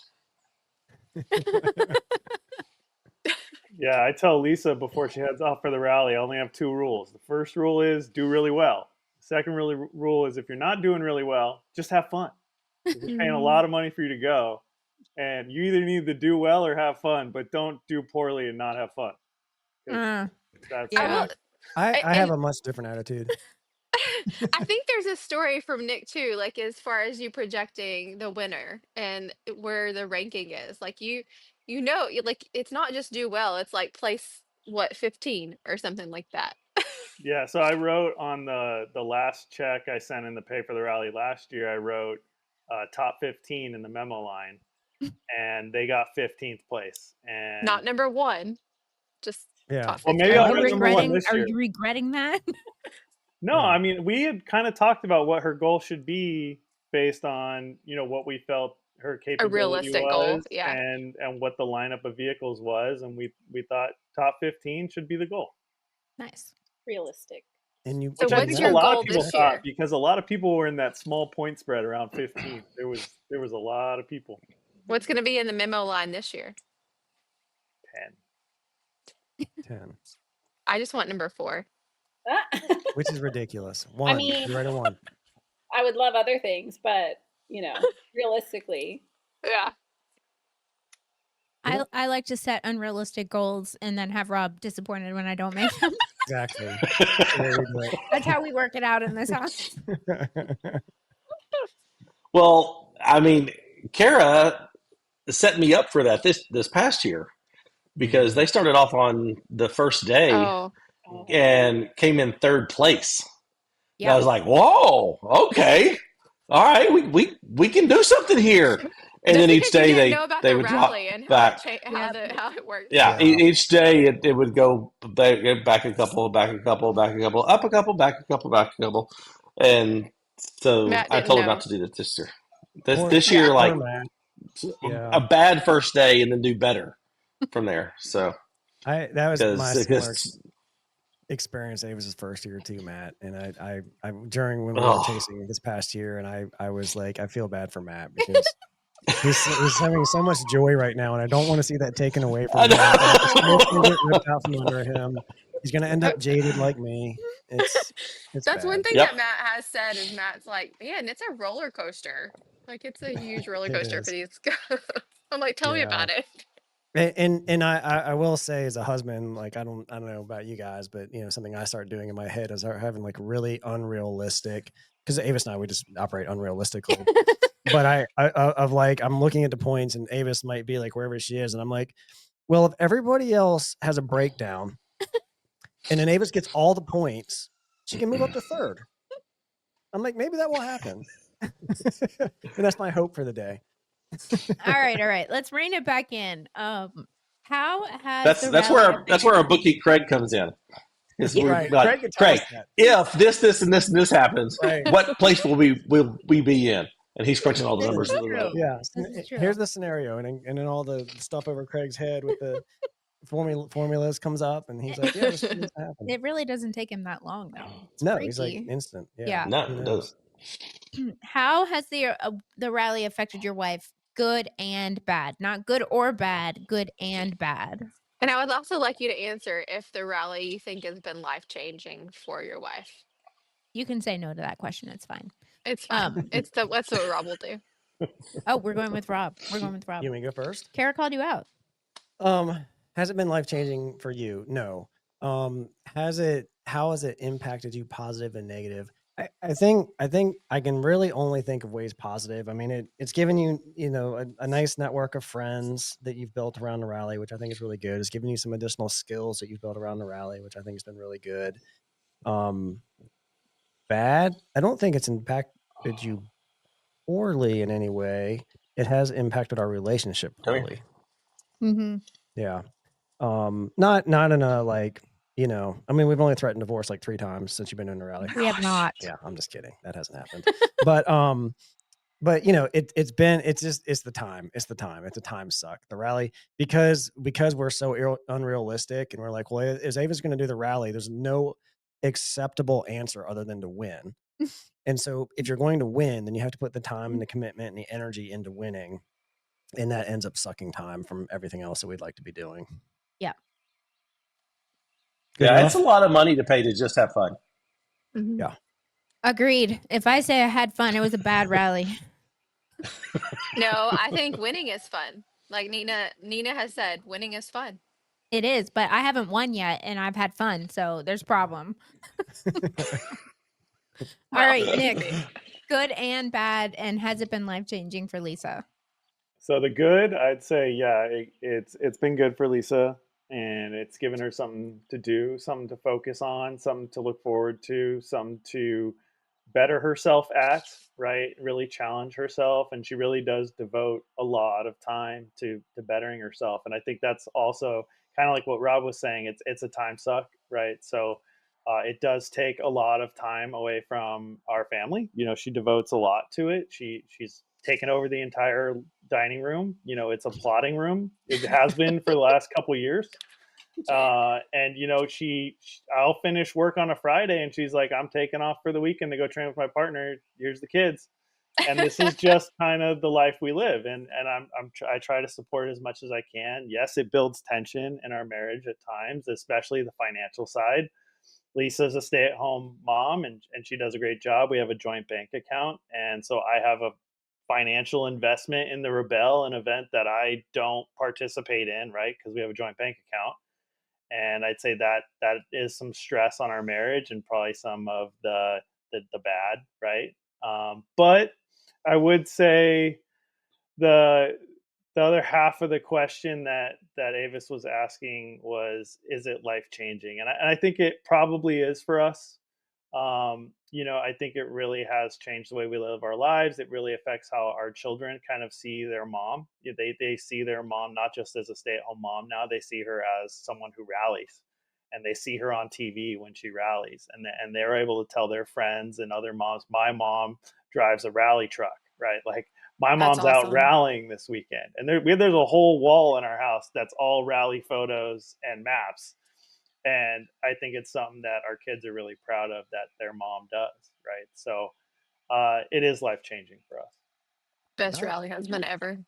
Speaker 6: Yeah, I tell Lisa before she heads off for the rally, I only have 2 rules. The first rule is do really well. The second rule is if you're not doing really well, just have fun. We're paying a lot of money for you to go, and you either need to do well or have fun, but don't do poorly and not have fun. 'Cause that's
Speaker 1: Yeah.
Speaker 2: I have a much different attitude.
Speaker 5: I think there's a story from Nick too, like as far as you projecting the winner and where the ranking is. Like like it's not just do well, it's like place what 15 or something like that.
Speaker 6: Yeah, so I wrote on the last check I sent in the pay for the rally last year. I wrote top 15 in the memo line, and they got 15th place. And
Speaker 5: Not number 1, just
Speaker 2: Yeah.
Speaker 5: top
Speaker 6: well,
Speaker 5: 15.
Speaker 6: maybe
Speaker 1: Are
Speaker 6: I'll
Speaker 1: you
Speaker 6: get number 1
Speaker 1: regretting?
Speaker 6: this
Speaker 1: Are
Speaker 6: year.
Speaker 1: you regretting that?
Speaker 6: No,
Speaker 2: Yeah.
Speaker 6: I mean we had kind of talked about what her goal should be based on what we felt her
Speaker 5: A
Speaker 6: capability
Speaker 5: realistic goal,
Speaker 6: was,
Speaker 5: yeah.
Speaker 6: and what the lineup of vehicles was, and we thought top 15 should be the goal.
Speaker 1: Nice.
Speaker 4: Realistic.
Speaker 2: And you,
Speaker 5: So
Speaker 6: Which I
Speaker 5: what's
Speaker 6: think
Speaker 5: your
Speaker 6: a lot
Speaker 5: goal
Speaker 6: of people
Speaker 5: this
Speaker 6: thought,
Speaker 5: year?
Speaker 6: because a lot of people were in that small point spread around 15. There was a lot of people.
Speaker 5: What's going to be in the memo line this year?
Speaker 2: 10,
Speaker 5: I just want number 4.
Speaker 2: which is ridiculous. 1.
Speaker 4: mean-
Speaker 2: You're right at 1.
Speaker 4: I would love other things, but realistically,
Speaker 5: Yeah.
Speaker 1: I like to set unrealistic goals and then have Rob disappointed when I don't make them.
Speaker 2: Exactly. That's the way we do it.
Speaker 1: That's how we work it out in this house.
Speaker 3: Well, I mean, Cara set me up for that this past year because they started off on the first day
Speaker 5: Oh,
Speaker 3: and came in 3rd place. And I
Speaker 1: Yeah.
Speaker 3: was like, "Whoa, okay, all right, we can do something here." And
Speaker 5: just
Speaker 3: then each
Speaker 5: because you
Speaker 3: day
Speaker 5: didn't know about
Speaker 3: they
Speaker 5: the
Speaker 3: would drop
Speaker 5: rally and
Speaker 3: back.
Speaker 5: how it works.
Speaker 3: Yeah,
Speaker 2: Yeah.
Speaker 3: each day it would go back a couple, back a couple, back a couple, up a couple, back a couple, back a couple, and so
Speaker 5: Matt
Speaker 3: I
Speaker 5: didn't
Speaker 3: told her
Speaker 5: know.
Speaker 3: not to do this year.
Speaker 2: Poor-
Speaker 3: This year,
Speaker 2: poor
Speaker 3: like
Speaker 2: Matt. Yeah.
Speaker 3: a bad first day, and then do better from there. So
Speaker 2: that was my similar
Speaker 3: because
Speaker 2: experience. Avis's first year too, Matt. And I during when we were chasing this past year, and I was like, I feel bad for Matt because he's having so much joy right now, and I don't want to see that taken away from him. It's going to get ripped out from under him. He's going to end up jaded like me. It's
Speaker 5: That's
Speaker 2: bad.
Speaker 5: one thing
Speaker 3: Yep.
Speaker 5: that Matt has said is Matt's like, man, it's a roller coaster. Like it's a huge roller
Speaker 2: It
Speaker 5: coaster
Speaker 2: is.
Speaker 5: for these guys. I'm like, tell me
Speaker 2: Yeah.
Speaker 5: about it.
Speaker 2: And I will say as a husband, like I don't know about you guys, but something I started doing in my head is having like really unrealistic, because Avis and I, we just operate unrealistically. But I of like, I'm looking at the points, and Avis might be like wherever she is, and I'm like, well, if everybody else has a breakdown and then Avis gets all the points, she can move up to 3rd. I'm like, maybe that will happen. And that's my hope for the day.
Speaker 1: All right. Let's rein it back in. How has
Speaker 3: that's where our bookie Craig comes in.
Speaker 2: Right.
Speaker 3: Like, Craig, if this and this happens,
Speaker 2: Right.
Speaker 3: what place will we be in? And he's crunching all the numbers.
Speaker 2: Yeah.
Speaker 1: This is true.
Speaker 2: Here's the scenario, and then all the stuff over Craig's head with the formulas comes up, and he's like, "Yeah, this is what's happening."
Speaker 1: It really doesn't take him that long though. It's
Speaker 2: No,
Speaker 1: freaky.
Speaker 2: he's like instant.
Speaker 1: Yeah.
Speaker 3: No,
Speaker 2: He
Speaker 3: it
Speaker 2: knows.
Speaker 3: does.
Speaker 1: How has the rally affected your wife? Good and bad, not good or bad. Good and bad.
Speaker 5: And I would also like you to answer if the rally you think has been life changing for your wife.
Speaker 1: You can say no to that question. It's fine.
Speaker 5: It's fine. That's what Rob will do.
Speaker 1: Oh, we're going with Rob. We're going with Rob.
Speaker 2: You want me to go first?
Speaker 1: Cara called you out.
Speaker 2: Has it been life changing for you? No. How has it impacted you, positive and negative? I think I can really only think of ways positive. I mean, it's given you, a nice network of friends that you've built around the rally, which I think is really good. It's given you some additional skills that you've built around the rally, which I think has been really good. Bad, I don't think it's impacted you poorly in any way. It has impacted our relationship poorly.
Speaker 1: Mm-hmm.
Speaker 2: Yeah. Not in a like you know, I mean, we've only threatened divorce like 3 times since you've been in the rally.
Speaker 1: We have not.
Speaker 2: Yeah, I'm just kidding. That hasn't happened. But you know, it's the time. It's the time. It's a time suck. The rally, because we're so unrealistic, and we're like, well, is Avis going to do the rally? There's no acceptable answer other than to win. And so if you're going to win, then you have to put the time and the commitment and the energy into winning. And that ends up sucking time from everything else that we'd like to be doing.
Speaker 1: Yeah.
Speaker 2: Good
Speaker 3: Yeah,
Speaker 2: enough?
Speaker 3: it's a lot of money to pay to just have fun.
Speaker 5: Mhm.
Speaker 2: Yeah.
Speaker 1: Agreed. If I say I had fun, it was a bad rally.
Speaker 5: No, I think winning is fun. Like Nina has said, winning is fun.
Speaker 1: It is, but I haven't won yet, and I've had fun, so there's a problem. All right, Nick. Good and bad, and has it been life-changing for Lisa?
Speaker 6: So the good, I'd say, yeah, it's been good for Lisa, and it's given her something to do, something to focus on, something to look forward to, something to better herself at, right? Really challenge herself, and she really does devote a lot of time to bettering herself. And I think that's also kind of like what Rob was saying. It's a time suck, right? So it does take a lot of time away from our family. You know, she devotes a lot to it. She's taken over the entire dining room. You know, it's a plotting room. It has been for the last couple years. And you know, I'll finish work on a Friday, and she's like, "I'm taking off for the weekend to go train with my partner. Here's the kids." And this is just kind of the life we live. And I try to support as much as I can. Yes, it builds tension in our marriage at times, especially the financial side. Lisa's a stay-at-home mom, and she does a great job. We have a joint bank account, and so I have a financial investment in the Rebel, an event that I don't participate in, right? Because we have a joint bank account. And I'd say that is some stress on our marriage, and probably some of the bad, right? But I would say the the other half of the question that Avis was asking was, is it life changing? And I think it probably is for us. You know, I think it really has changed the way we live our lives. It really affects how our children kind of see their mom. They see their mom not just as a stay at home mom now, they see her as someone who rallies. And they see her on TV when she rallies. And they're able to tell their friends and other moms, my mom drives a rally truck, right? Like, my
Speaker 5: That's
Speaker 6: mom's out
Speaker 5: awesome.
Speaker 6: rallying this weekend. And there's a whole wall in our house that's all rally photos and maps. And I think it's something that our kids are really proud of that their mom does, right? So it is life changing for us.
Speaker 5: Best rally husband ever.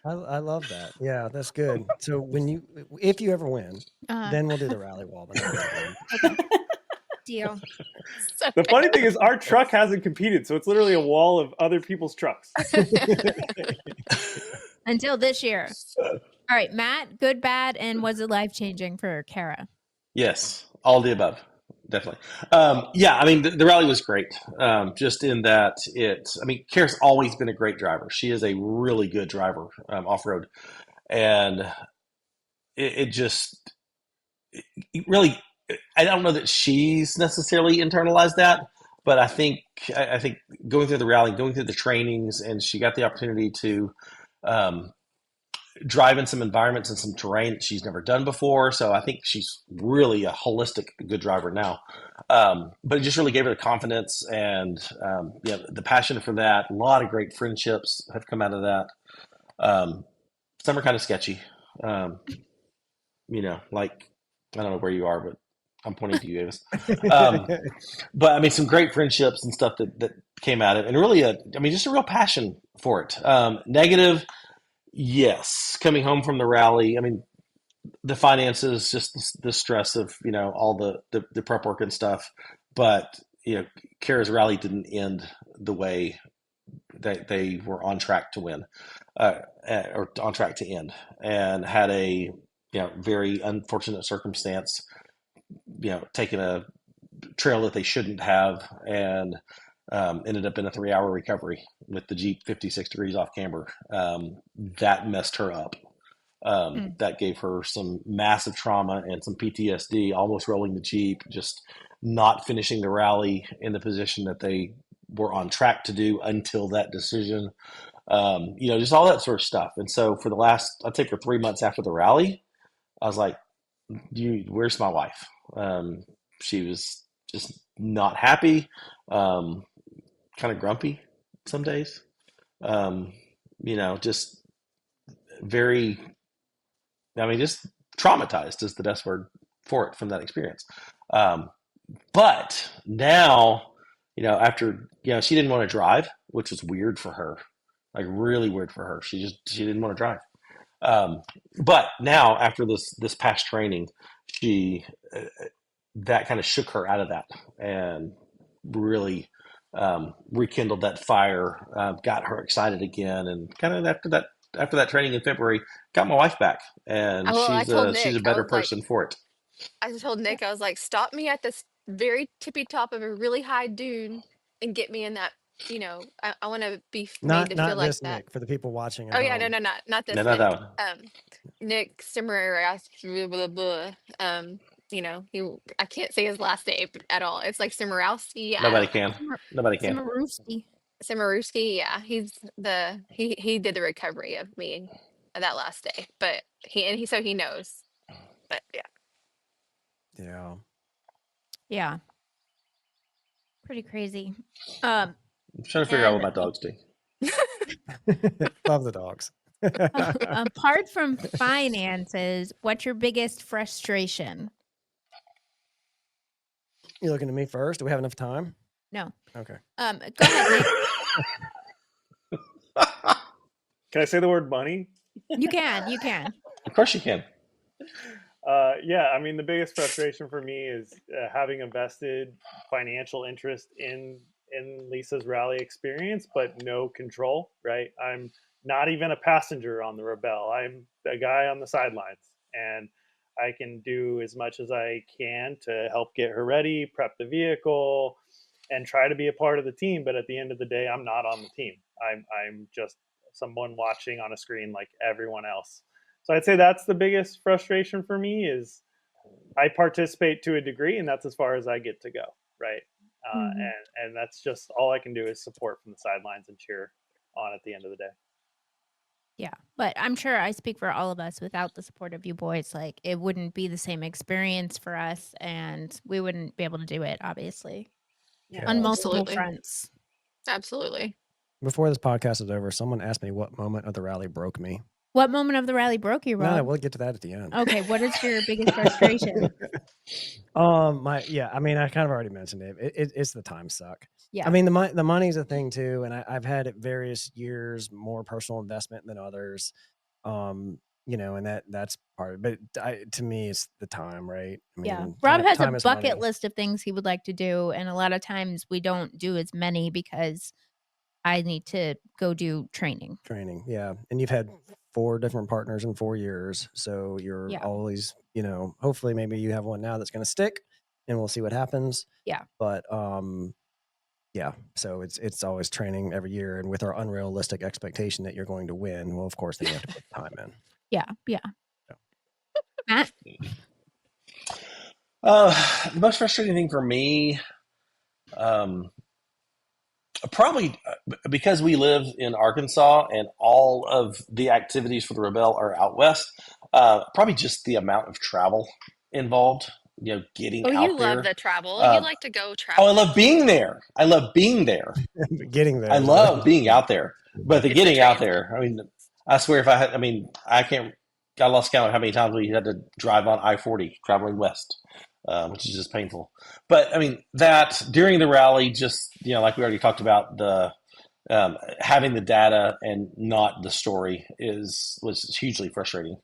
Speaker 2: I love that. Yeah, that's good. So if you ever win, then we'll do the rally wall.
Speaker 1: Okay. Deal.
Speaker 5: So
Speaker 6: The funny thing is, our truck hasn't competed, so it's literally a wall of other people's trucks.
Speaker 1: Until this year. All right, Matt, good, bad, and was it life-changing for Cara?
Speaker 3: Yes, all the above, definitely. Yeah, I mean, the rally was great. Just in that I mean, Kara's always been a great driver. She is a really good driver off road, and it just it really. I don't know that she's necessarily internalized that, but I think going through the rally, going through the trainings, and she got the opportunity to um, drive in some environments and some terrain that she's never done before. So I think she's really a holistic good driver now. But it just really gave her the confidence and yeah, the passion for that. A lot of great friendships have come out of that. Some are kind of sketchy. You know, like, I don't know where you are, but I'm pointing to you, Avis. But I mean, some great friendships and stuff that came out of it, and really, I mean, just a real passion for it. Negative, yes, coming home from the rally. I mean, the finances, just the stress of, you know, all the prep work and stuff. But you know, Kara's rally didn't end the way that they were on track to win, or on track to end, and had a, you know, very unfortunate circumstance. You know, taking a trail that they shouldn't have, and ended up in a 3 hour recovery with the Jeep 56 degrees off camber. That messed her up. That gave her some massive trauma and some PTSD, almost rolling the Jeep, just not finishing the rally in the position that they were on track to do until that decision. You know, just all that sort of stuff. And so for the last, I'd say for 3 months after the rally, I was like, where's my wife? She was just not happy, kind of grumpy some days. Just very, just traumatized is the best word for it from that experience. But now, after, she didn't want to drive, which was weird for her, like really weird for her. She didn't want to drive. But now after this past training, she, that kind of shook her out of that and really rekindled that fire, got her excited again, and kind of after that training in February, got my wife back, and
Speaker 5: Well, I told
Speaker 3: she's a
Speaker 5: Nick, I
Speaker 3: better
Speaker 5: was like,
Speaker 3: person for it.
Speaker 5: I told Nick, I was like, stop me at this very tippy top of a really high dune and get me in that. I want to be made to feel
Speaker 2: Not
Speaker 5: like
Speaker 2: this
Speaker 5: that.
Speaker 2: Nick, for the people watching at
Speaker 5: Oh yeah, no,
Speaker 2: home.
Speaker 5: no, not
Speaker 3: No,
Speaker 5: this
Speaker 3: not that
Speaker 5: Nick.
Speaker 3: one.
Speaker 5: Nick Simmeras, blah, blah, blah. I can't say his last name at all. It's like Simmerowski. I
Speaker 3: Nobody
Speaker 5: don't know.
Speaker 3: can. Nobody can.
Speaker 1: Cimarooski.
Speaker 5: Simmerowski, yeah, he did the recovery of me that last day, but he knows. But yeah.
Speaker 2: Yeah.
Speaker 1: Yeah. Pretty crazy. Um,
Speaker 3: I'm trying to figure out
Speaker 1: and
Speaker 3: what my dogs do.
Speaker 2: Love the dogs.
Speaker 1: apart from finances, what's your biggest frustration?
Speaker 2: You looking at me first? Do we have enough time?
Speaker 1: No.
Speaker 2: Okay.
Speaker 1: Go ahead, Nick.
Speaker 6: Can I say the word money?
Speaker 1: You can.
Speaker 3: Of course you can.
Speaker 6: Yeah, I mean, the biggest frustration for me is having a vested financial interest in Lisa's rally experience, but no control. Right, I'm not even a passenger on the Rebelle. I'm a guy on the sidelines, and I can do as much as I can to help get her ready, prep the vehicle, and try to be a part of the team. But at the end of the day, I'm not on the team. I'm just someone watching on a screen like everyone else. So I'd say that's the biggest frustration for me is I participate to a degree, and that's as far as I get to go, right?
Speaker 1: Mhm.
Speaker 6: And that's just all I can do is support from the sidelines and cheer on at the end of the day.
Speaker 1: Yeah, but I'm sure I speak for all of us. Without the support of you boys, like it wouldn't be the same experience for us, and we wouldn't be able to do it. Obviously,
Speaker 2: Yeah.
Speaker 1: on multiple
Speaker 5: Absolutely.
Speaker 1: fronts.
Speaker 5: Absolutely.
Speaker 2: Before this podcast is over, someone asked me what moment of the rally broke me.
Speaker 1: What moment of the rally broke you, Rob?
Speaker 2: No, we'll get to that at the end.
Speaker 1: Okay, what is your biggest frustration?
Speaker 2: I mean, I kind of already mentioned it. It's the time suck.
Speaker 1: Yeah.
Speaker 2: I mean, the money's a thing too, and I've had at various years more personal investment than others. And that's part of it. But to me, it's the time, right? I mean,
Speaker 1: Yeah. Rob has a
Speaker 2: time is
Speaker 1: bucket
Speaker 2: money.
Speaker 1: list of things he would like to do, and a lot of times we don't do as many because I need to go do training.
Speaker 2: Training, yeah. And you've had 4 different partners in 4 years, so you're
Speaker 1: Yeah.
Speaker 2: always, hopefully maybe you have one now that's going to stick, and we'll see what happens.
Speaker 1: Yeah.
Speaker 2: But yeah, so it's always training every year, and with our unrealistic expectation that you're going to win, well, of course, then you have to put the time in.
Speaker 1: Yeah. Matt?
Speaker 3: The most frustrating thing for me, probably because we live in Arkansas and all of the activities for the Rebelle are out west, probably just the amount of travel involved, getting
Speaker 5: Oh,
Speaker 3: out
Speaker 5: you love
Speaker 3: there.
Speaker 5: the travel. You like to go
Speaker 3: I
Speaker 5: travel.
Speaker 3: love being there. I love being there.
Speaker 2: Getting there.
Speaker 3: I love being out there, but the
Speaker 5: It's the
Speaker 3: getting out
Speaker 5: transit.
Speaker 3: there, I mean, I swear I lost count of how many times we had to drive on I-40 traveling west, which is just painful. But I mean, that during the rally, just, like we already talked about, the having the data and not the story was hugely frustrating.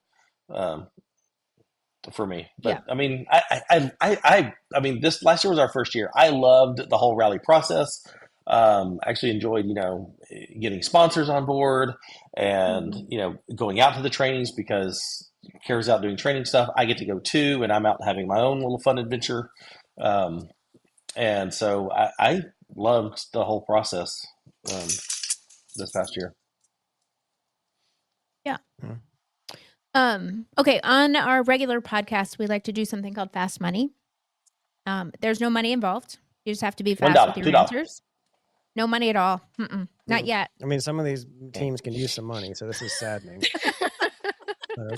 Speaker 3: For me. But
Speaker 1: Yeah.
Speaker 3: I mean, I mean, this last year was our first year. I loved the whole rally process. Actually enjoyed, getting sponsors on board and, going out to the trainings because Kara's out doing training stuff. I get to go too, and I'm out having my own little fun adventure. And so I loved the whole process this past year.
Speaker 1: Yeah. Okay, on our regular podcast, we like to do something called Fast Money. There's no money involved. You just have to be fast
Speaker 3: $1,
Speaker 1: with your
Speaker 3: $2.
Speaker 1: answers. No money at all. Not yet.
Speaker 2: I mean, some of these teams can use some money, so this is saddening. But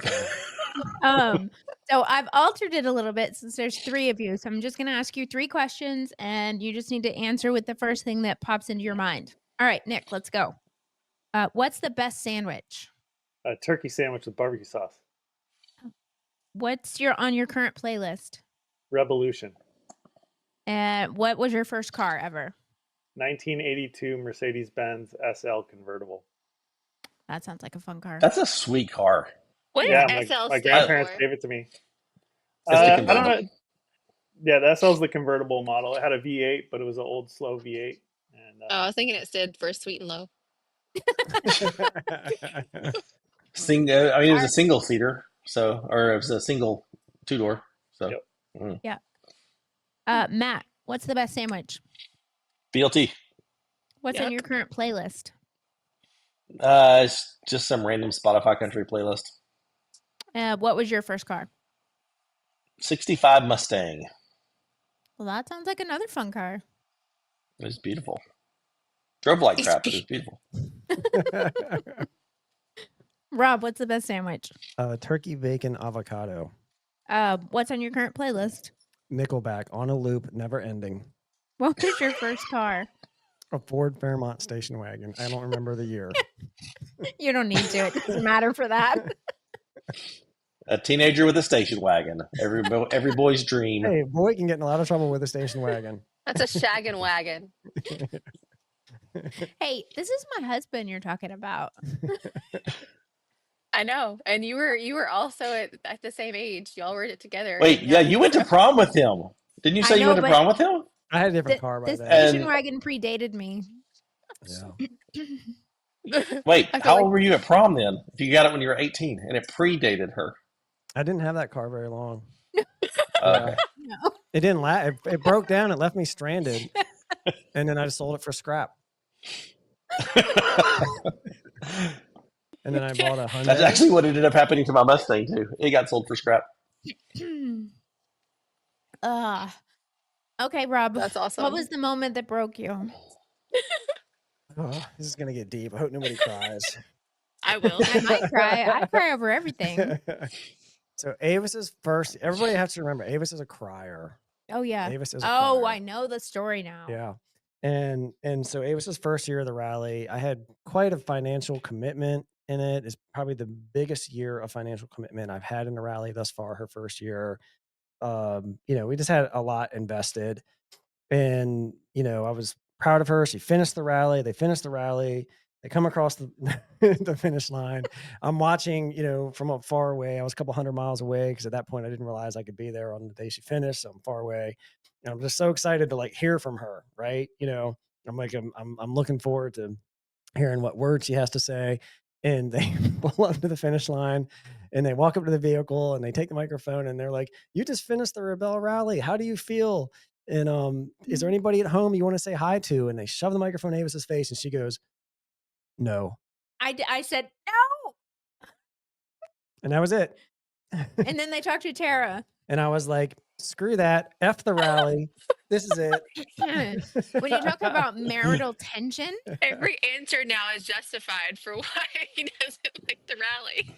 Speaker 2: okay.
Speaker 1: So I've altered it a little bit since there's 3 of you. So I'm just going to ask you 3 questions, and you just need to answer with the first thing that pops into your mind. All right, Nick, let's go. What's the best sandwich?
Speaker 6: A turkey sandwich with barbecue sauce.
Speaker 1: What's on your current playlist?
Speaker 6: Revolution.
Speaker 1: And what was your first car ever?
Speaker 6: 1982 Mercedes-Benz SL convertible.
Speaker 1: That sounds like a fun car.
Speaker 3: That's a sweet car.
Speaker 5: What
Speaker 6: Yeah,
Speaker 5: does SL
Speaker 6: my
Speaker 5: stand
Speaker 6: grandparents
Speaker 5: for?
Speaker 6: gave it to me.
Speaker 3: It's the
Speaker 6: I don't
Speaker 3: convertible.
Speaker 6: know. Yeah, the SL's the convertible model. It had a V8, but it was an old slow V8. And
Speaker 5: Oh, I was thinking it stood for sweet and low.
Speaker 3: I mean, it was a single seater, or it was a single 2-door. So,
Speaker 6: yep.
Speaker 1: Yeah. Matt, what's the best sandwich?
Speaker 3: BLT.
Speaker 1: What's in your current playlist?
Speaker 3: It's just some random Spotify country playlist.
Speaker 1: What was your first car?
Speaker 3: 65 Mustang.
Speaker 1: Well, that sounds like another fun car.
Speaker 3: It was beautiful. Drove like crap, but it was beautiful.
Speaker 1: Rob, what's the best sandwich?
Speaker 2: Turkey bacon avocado.
Speaker 1: What's on your current playlist?
Speaker 2: Nickelback on a loop, never ending.
Speaker 1: What was your first car?
Speaker 2: A Ford Fairmont station wagon. I don't remember the year.
Speaker 1: You don't need to. It doesn't matter for that.
Speaker 3: A teenager with a station wagon. Every boy's dream.
Speaker 2: Hey, boy can get in a lot of trouble with a station wagon.
Speaker 5: That's a shaggin' wagon.
Speaker 1: Hey, this is my husband you're talking about.
Speaker 5: I know. And you were also at the same age. Y'all were together.
Speaker 3: Wait, yeah, you went to prom with him. Didn't you say you went to prom with him?
Speaker 2: I had a different car by
Speaker 1: The
Speaker 2: then.
Speaker 1: station wagon predated me.
Speaker 2: Yeah.
Speaker 3: Wait, how old were you at prom then? If you got it when you were 18 and it predated her.
Speaker 2: I didn't have that car very long.
Speaker 3: Okay.
Speaker 1: No.
Speaker 2: It didn't last. It broke down. It left me stranded. And then I just sold it for scrap. And then I bought a Hyundai.
Speaker 3: That's actually what ended up happening to my Mustang too. It got sold for scrap.
Speaker 1: Okay, Rob.
Speaker 5: That's awesome.
Speaker 1: What was the moment that broke you?
Speaker 2: Oh, this is gonna get deep. I hope nobody cries.
Speaker 5: I will.
Speaker 1: I might cry. I cry over everything.
Speaker 2: So Avis's first. Everybody has to remember, Avis is a crier.
Speaker 1: Oh yeah.
Speaker 2: Avis is a
Speaker 1: Oh,
Speaker 2: crier.
Speaker 1: I know the story now.
Speaker 2: Yeah. And so Avis's first year of the rally, I had quite a financial commitment in it. It's probably the biggest year of financial commitment I've had in the rally thus far. Her first year, we just had a lot invested, and I was proud of her. She finished the rally. They finished the rally. They come across the the finish line. I'm watching, from up far away. I was a couple 100 miles away because at that point I didn't realize I could be there on the day she finished. So I'm far away, and I'm just so excited to hear from her. Right? I'm looking forward to hearing what words she has to say. And they pull up to the finish line, and they walk up to the vehicle, and they take the microphone, and they're like, "You just finished the Rebel Rally. How do you feel? And is there anybody at home you want to say hi to?" And they shove the microphone in Avis's face, and she goes, "No."
Speaker 1: I said no.
Speaker 2: And that was it.
Speaker 1: And then they talked to Tara.
Speaker 2: And I was like, screw that. F the rally. This is it.
Speaker 1: When you talk about marital tension,
Speaker 5: every answer now is justified for why he doesn't like the rally.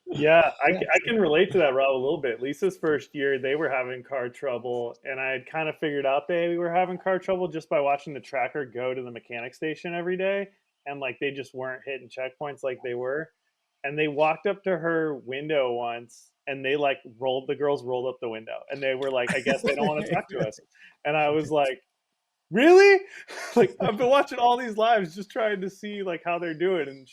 Speaker 6: Yeah, I can relate to that, Rob, a little bit. Lisa's first year, they were having car trouble, and I had kind of figured out they were having car trouble just by watching the tracker go to the mechanic station every day, and they just weren't hitting checkpoints like they were. And they walked up to her window once, and the girls rolled up the window, and they were like, I guess they don't want to talk to us. And I was like, really? I've been watching all these lives just trying to see how they're doing, and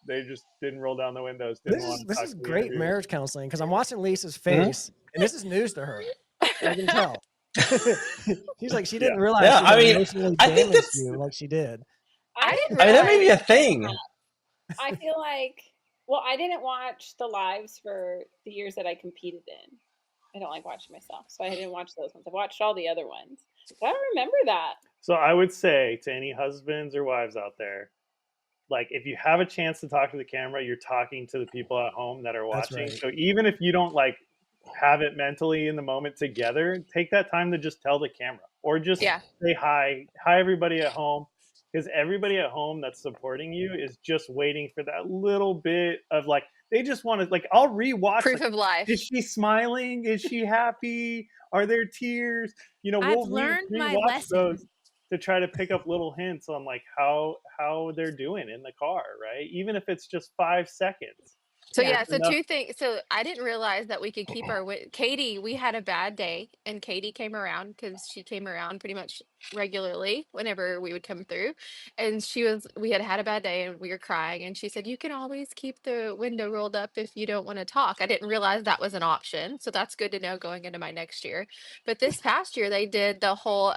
Speaker 6: they just didn't roll down the windows.
Speaker 2: This is great marriage counseling, because I'm watching Lisa's face, and this is news to her. I can tell. She's like, she didn't realize.
Speaker 3: Yeah,
Speaker 2: I think that's you like she did.
Speaker 4: I didn't.
Speaker 3: That may be a thing.
Speaker 4: I feel like, I didn't watch the lives for the years that I competed in. I don't like watching myself, so I didn't watch those ones. I've watched all the other ones. But I don't remember that.
Speaker 6: So I would say to any husbands or wives out there, if you have a chance to talk to the camera, you're talking to the people at home that are watching. Right. So even if you don't have it mentally in the moment together, take that time to just tell the camera, or just say hi everybody at home, because everybody at home that's supporting you is just waiting for that little bit of They just want to, like, I'll rewatch.
Speaker 5: Proof
Speaker 6: Like,
Speaker 5: of life.
Speaker 6: is she smiling? Is she happy? Are there tears? You know,
Speaker 1: I've
Speaker 6: we'll
Speaker 1: learned my
Speaker 6: rewatch
Speaker 1: lesson.
Speaker 6: those to try to pick up little hints on like how they're doing in the car, right? Even if it's just 5 seconds.
Speaker 5: So
Speaker 1: Yeah.
Speaker 5: yeah, so
Speaker 6: Enough.
Speaker 5: two things. So I didn't realize that we could keep our Katie. We had a bad day, and Katie came around because she came around pretty much regularly whenever we would come through, and we had had a bad day, and we were crying, and she said, "You can always keep the window rolled up if you don't want to talk." I didn't realize that was an option, so that's good to know going into my next year. But this past year, they did the whole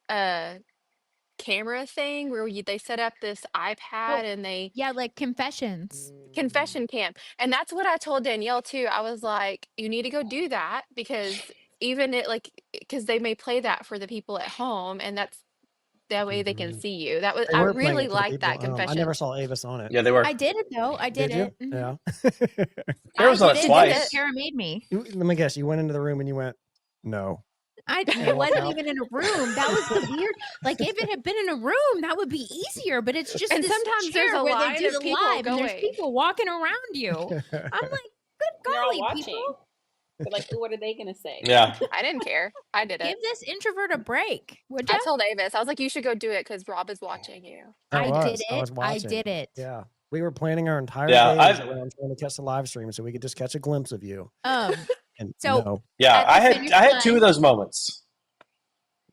Speaker 5: uh camera thing where they set up this iPad and they
Speaker 1: Yeah, like confessions.
Speaker 5: confession camp. And that's what I told Danielle too. I was like, you need to go do that because even it like because they may play that for the people at home and that's that way they can see you. That was
Speaker 2: They
Speaker 5: I
Speaker 2: were playing
Speaker 5: really
Speaker 2: it for the
Speaker 5: liked
Speaker 2: people
Speaker 5: that
Speaker 2: at home. I
Speaker 5: confession.
Speaker 2: never saw Avis on it.
Speaker 3: Yeah, they were.
Speaker 1: I did it though. I did,
Speaker 2: Did you?
Speaker 1: it. Mhm.
Speaker 2: Yeah.
Speaker 3: Kara was
Speaker 1: I
Speaker 3: on
Speaker 1: did
Speaker 3: it
Speaker 1: it
Speaker 3: twice.
Speaker 1: because Kara made me.
Speaker 2: Let me guess. You went into the room and you went, no.
Speaker 1: It
Speaker 2: walk
Speaker 1: wasn't
Speaker 2: out?
Speaker 1: even in a room. That was the weird. Like if it had been in a room, that would be easier. But it's just
Speaker 5: And
Speaker 1: this
Speaker 5: sometimes
Speaker 1: chair
Speaker 5: there's a
Speaker 1: where they
Speaker 5: line
Speaker 1: do
Speaker 5: of
Speaker 1: the
Speaker 5: people
Speaker 1: live, and there's
Speaker 5: going.
Speaker 1: people walking around you. I'm like, good
Speaker 4: They're all
Speaker 1: golly,
Speaker 4: watching.
Speaker 1: people,
Speaker 4: They're like, what are they gonna say?
Speaker 3: Yeah.
Speaker 5: I didn't care. I did
Speaker 1: give
Speaker 5: it.
Speaker 1: this introvert a break, would
Speaker 5: I
Speaker 1: you?
Speaker 5: told Avis, I was like, you should go do it because Rob is watching you.
Speaker 2: I
Speaker 1: I
Speaker 2: was.
Speaker 1: did
Speaker 2: I
Speaker 1: it.
Speaker 2: was
Speaker 1: I
Speaker 2: watching.
Speaker 1: did it.
Speaker 2: Yeah. We were planning our entire
Speaker 3: Yeah,
Speaker 2: days around trying to catch the live stream so we could just catch a glimpse of you. And
Speaker 1: So
Speaker 2: no.
Speaker 3: Yeah,
Speaker 1: at the finish
Speaker 3: I had two
Speaker 1: line-
Speaker 3: of those moments.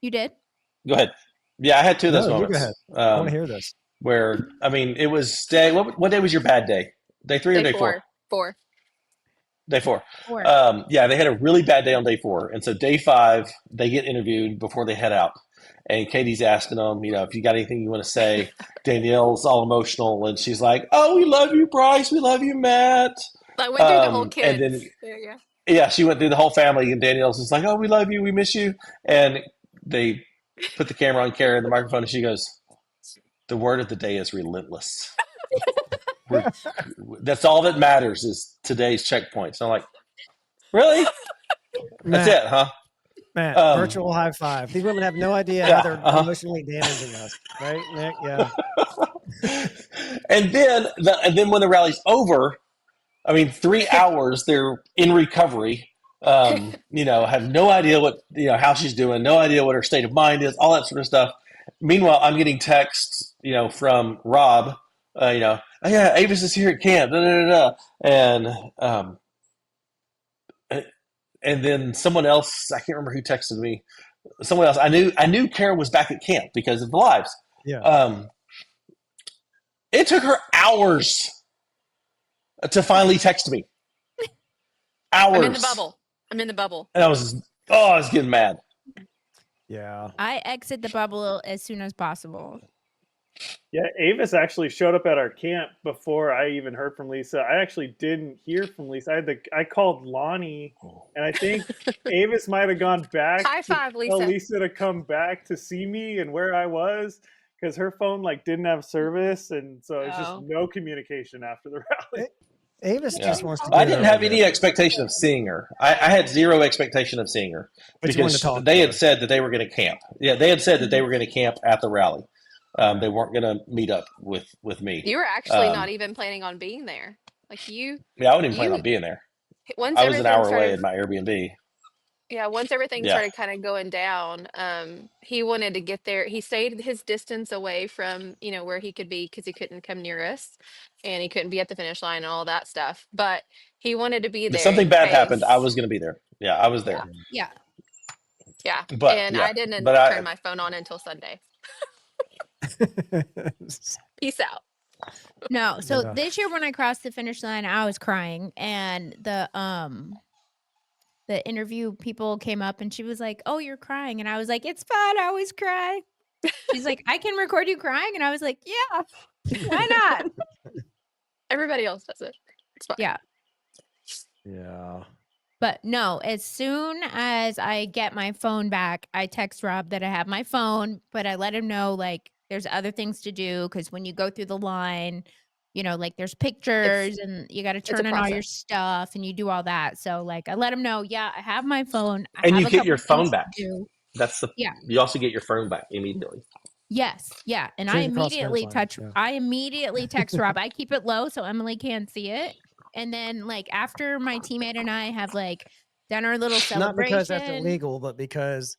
Speaker 1: You did?
Speaker 3: Go ahead. Yeah, I had two of those
Speaker 2: No, you
Speaker 3: moments.
Speaker 2: go ahead. I want to hear this.
Speaker 3: Where I mean, it was day. What day was your bad day? Day 3 or day 4?
Speaker 5: 4.
Speaker 3: Day 4.
Speaker 1: Or
Speaker 3: Yeah, they had a really bad day on day 4, and so day 5 they get interviewed before they head out. And Katie's asking them, you know, if you got anything you want to say. Danielle's all emotional, and she's like, "Oh, we love you, Bryce. We love you, Matt."
Speaker 5: I went through the whole
Speaker 3: And
Speaker 5: kids.
Speaker 3: then
Speaker 5: Yeah.
Speaker 3: yeah, she went through the whole family, and Danielle's just like, "Oh, we love you, we miss you." And they put the camera on Kara and the microphone, and she goes, "The word of the day is relentless. That's all that matters is today's checkpoints." I'm like, really? That's it, huh?
Speaker 2: Matt, virtual high five. These women have no idea how they're emotionally damaging us, right, Nick? Yeah.
Speaker 3: and then when the rally's over, I mean, 3 hours they're in recovery. You know, have no idea what how she's doing, no idea what her state of mind is, all that sort of stuff. Meanwhile, I'm getting texts, from Rob. Oh yeah, Avis is here at camp, and then someone else, I can't remember who texted me. Someone else, I knew Kara was back at camp because of the lives.
Speaker 2: Yeah.
Speaker 3: It took her hours to finally text me. Hours.
Speaker 5: I'm in the bubble.
Speaker 3: And I was getting mad.
Speaker 2: Yeah.
Speaker 1: I exit the bubble as soon as possible.
Speaker 6: Yeah, Avis actually showed up at our camp before I even heard from Lisa. I actually didn't hear from Lisa. I called Lonnie, and I think Avis might have gone back.
Speaker 5: High five,
Speaker 6: to tell
Speaker 5: Lisa.
Speaker 6: Lisa to come back to see me and where I was because her phone didn't have service, and so it's just no communication after the rally.
Speaker 2: Avis just wants to.
Speaker 3: I didn't have any expectation of seeing her. I had zero expectation of seeing her because they had said that they were going to camp. Yeah, they had said that they were going to camp at the rally. They weren't going to meet up with me.
Speaker 5: You were actually not even planning on being there.
Speaker 3: Yeah, I wasn't even planning on being there. I was an hour away at my Airbnb.
Speaker 5: Yeah, once everything started kind of going down, he wanted to get there. He stayed his distance away from, where he could be because he couldn't come near us and he couldn't be at the finish line and all that stuff. But he wanted to be there.
Speaker 3: If something bad happened, I was going to be there. Yeah, I was there.
Speaker 1: Yeah.
Speaker 5: Yeah.
Speaker 3: But
Speaker 5: I didn't turn my phone on until Sunday. Peace out.
Speaker 1: No, so this year when I crossed the finish line, I was crying, and the interview people came up, and she was like, "Oh, you're crying," and I was like, "It's fine, I always cry." She's like, "I can record you crying," and I was like, "Yeah, why not?"
Speaker 5: Everybody else does it. It's fine.
Speaker 1: Yeah.
Speaker 2: Yeah.
Speaker 1: But no, as soon as I get my phone back, I text Rob that I have my phone, but I let him know there's other things to do because when you go through the line, there's pictures and you got to turn in all your stuff and you do all that. So I let him know, yeah, I have my phone.
Speaker 3: And you get your phone back. You also get your phone back immediately.
Speaker 1: Yes, yeah, and
Speaker 2: She was across the finish line, yeah.
Speaker 1: I immediately text Rob. I keep it low so Emily can't see it, and then, like, after my teammate and I have, like, done our little
Speaker 2: Not because that's
Speaker 1: celebration.
Speaker 2: illegal, but because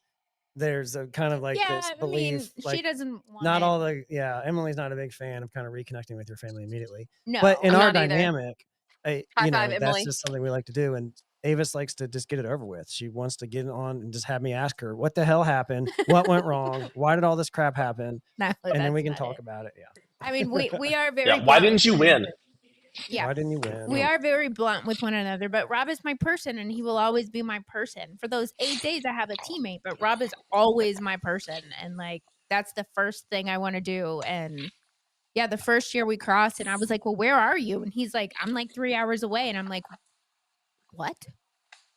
Speaker 2: there's a kind of like
Speaker 1: Yeah,
Speaker 2: this
Speaker 1: I
Speaker 2: belief,
Speaker 1: mean,
Speaker 2: like
Speaker 1: she doesn't want
Speaker 2: not
Speaker 1: it.
Speaker 2: all the Emily's not a big fan of kind of reconnecting with your family immediately.
Speaker 1: No,
Speaker 2: But in
Speaker 5: I'm
Speaker 2: our
Speaker 5: not either.
Speaker 2: dynamic,
Speaker 5: High
Speaker 2: you know,
Speaker 5: five,
Speaker 2: that's
Speaker 5: Emily.
Speaker 2: just something we like to do. And Avis likes to just get it over with. She wants to get on and just have me ask her, what the hell happened? What went wrong? Why did all this crap happen?
Speaker 1: no,
Speaker 2: And then we
Speaker 1: that's
Speaker 2: can
Speaker 1: not
Speaker 2: talk
Speaker 1: it.
Speaker 2: about it. Yeah.
Speaker 1: I mean, we are very
Speaker 3: Yeah. Why
Speaker 1: blunt
Speaker 3: didn't you
Speaker 1: with one
Speaker 3: win?
Speaker 1: another. Yeah.
Speaker 2: Why didn't you win?
Speaker 1: We are very blunt with one another, but Rob is my person and he will always be my person. For those 8 days I have a teammate, but Rob is always my person, and, like, that's the first thing I wanna do. And yeah, the first year we crossed and I was like, "Well, where are you?" And he's like, "I'm, like, 3 hours away." And I'm like, "What?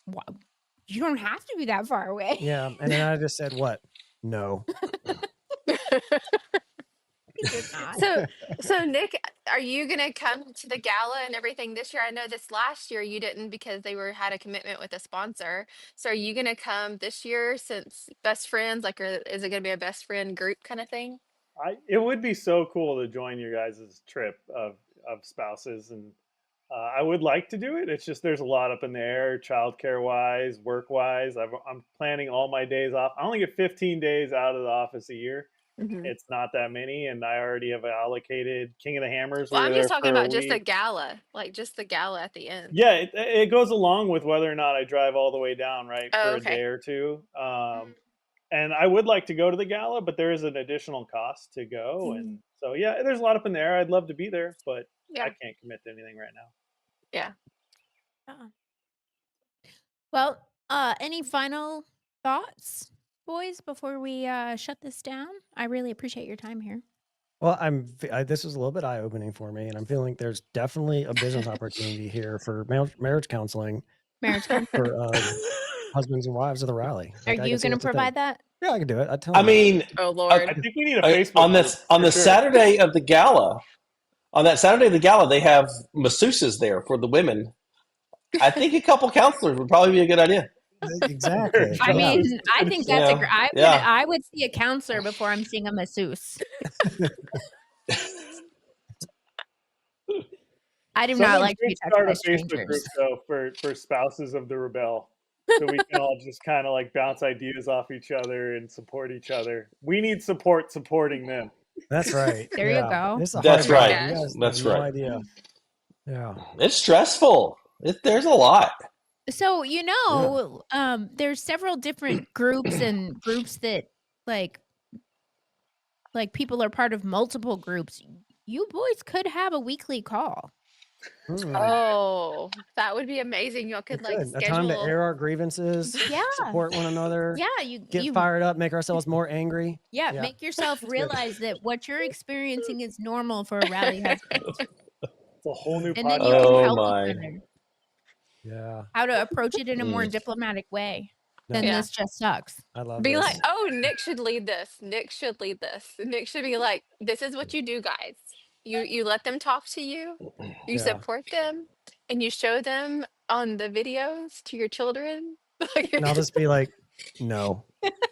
Speaker 1: Wha You don't have to be that far away."
Speaker 2: Yeah. And then I just said, what? No.
Speaker 1: He did not.
Speaker 5: So Nick, are you gonna come to the gala and everything this year? I know this last year you didn't because they had a commitment with a sponsor. So are you gonna come this year since best friends? Like, or is it gonna be a best friend group kind of thing?
Speaker 6: It would be so cool to join your guys' trip of spouses, and I would like to do it. It's just there's a lot up in the air, childcare wise, work wise. I'm planning all my days off. I only get 15 days out of the office a year.
Speaker 5: Mm-hmm.
Speaker 6: It's not that many, and I already have allocated King of the Hammers.
Speaker 5: Well,
Speaker 6: We were
Speaker 5: I'm
Speaker 6: there
Speaker 5: just talking
Speaker 6: for a
Speaker 5: about just the
Speaker 6: week.
Speaker 5: gala, like just the gala at the end.
Speaker 6: Yeah, it goes along with whether or not I drive all the way down, right,
Speaker 5: Oh,
Speaker 6: for a
Speaker 5: okay.
Speaker 6: day or two. And I would like to go to the gala, but there is an additional cost to go. And so, yeah, there's a lot up in the air. I'd love to be there, but
Speaker 5: Yeah.
Speaker 6: I can't commit to anything right now.
Speaker 5: Yeah.
Speaker 1: Well, any final thoughts, boys, before we shut this down? I really appreciate your time here.
Speaker 2: Well, this was a little bit eye-opening for me, and I'm feeling there's definitely a business opportunity here for marriage counseling
Speaker 1: Marriage counseling.
Speaker 2: for husbands and wives of the rally.
Speaker 1: Are
Speaker 2: Like, I
Speaker 1: you
Speaker 2: can see
Speaker 1: going to
Speaker 2: it's a thing.
Speaker 1: provide that?
Speaker 2: Yeah, I can do it.
Speaker 3: I mean,
Speaker 5: Oh Lord.
Speaker 6: I think we need a
Speaker 3: Okay,
Speaker 6: Facebook
Speaker 3: on
Speaker 6: group
Speaker 3: this
Speaker 6: for
Speaker 3: the
Speaker 6: sure.
Speaker 3: Saturday of the gala. On that Saturday of the gala, they have masseuses there for the women. I think a couple counselors would probably be a good idea.
Speaker 2: Exactly.
Speaker 1: I
Speaker 2: Yeah.
Speaker 1: mean, I think that's
Speaker 3: Yeah.
Speaker 1: I would see a counselor before I'm seeing a masseuse. I do not
Speaker 6: Someone
Speaker 1: like to
Speaker 6: should
Speaker 1: be touched
Speaker 6: start
Speaker 1: by
Speaker 6: a Facebook group
Speaker 1: strangers.
Speaker 6: though for spouses of the rebel, so we can all just kind of like bounce ideas off each other and support each other. We need support supporting them.
Speaker 2: That's right.
Speaker 1: There you go.
Speaker 2: It's a
Speaker 3: That's
Speaker 2: hard
Speaker 3: right.
Speaker 2: job. You guys
Speaker 3: That's
Speaker 2: have no
Speaker 3: right.
Speaker 2: idea. Yeah.
Speaker 3: It's stressful. There's a lot.
Speaker 1: So, you know, there's several different groups and groups that like people are part of multiple groups. You boys could have a weekly call.
Speaker 5: Oh, that would be amazing. Y'all could like
Speaker 2: A
Speaker 5: schedule
Speaker 2: time to air our grievances,
Speaker 1: Yeah.
Speaker 2: support one another,
Speaker 1: Yeah, you
Speaker 2: get fired up, make ourselves more angry.
Speaker 1: Yeah,
Speaker 2: Yeah.
Speaker 1: make yourself realize that what you're experiencing is normal for a rally husband.
Speaker 6: It's a whole new
Speaker 1: And then
Speaker 6: podcast.
Speaker 1: you can
Speaker 3: Oh
Speaker 1: help
Speaker 3: my.
Speaker 1: each other
Speaker 2: Yeah.
Speaker 1: how to approach it in a more diplomatic way than
Speaker 5: Yeah.
Speaker 1: this just sucks.
Speaker 2: I love
Speaker 5: be
Speaker 2: this.
Speaker 5: like, oh, Nick should lead this. Nick should lead this. Nick should be like, this is what you do, guys. You let them talk to you, you
Speaker 2: Yeah.
Speaker 5: support them, and you show them on the videos to your children.
Speaker 2: And I'll just be like, no.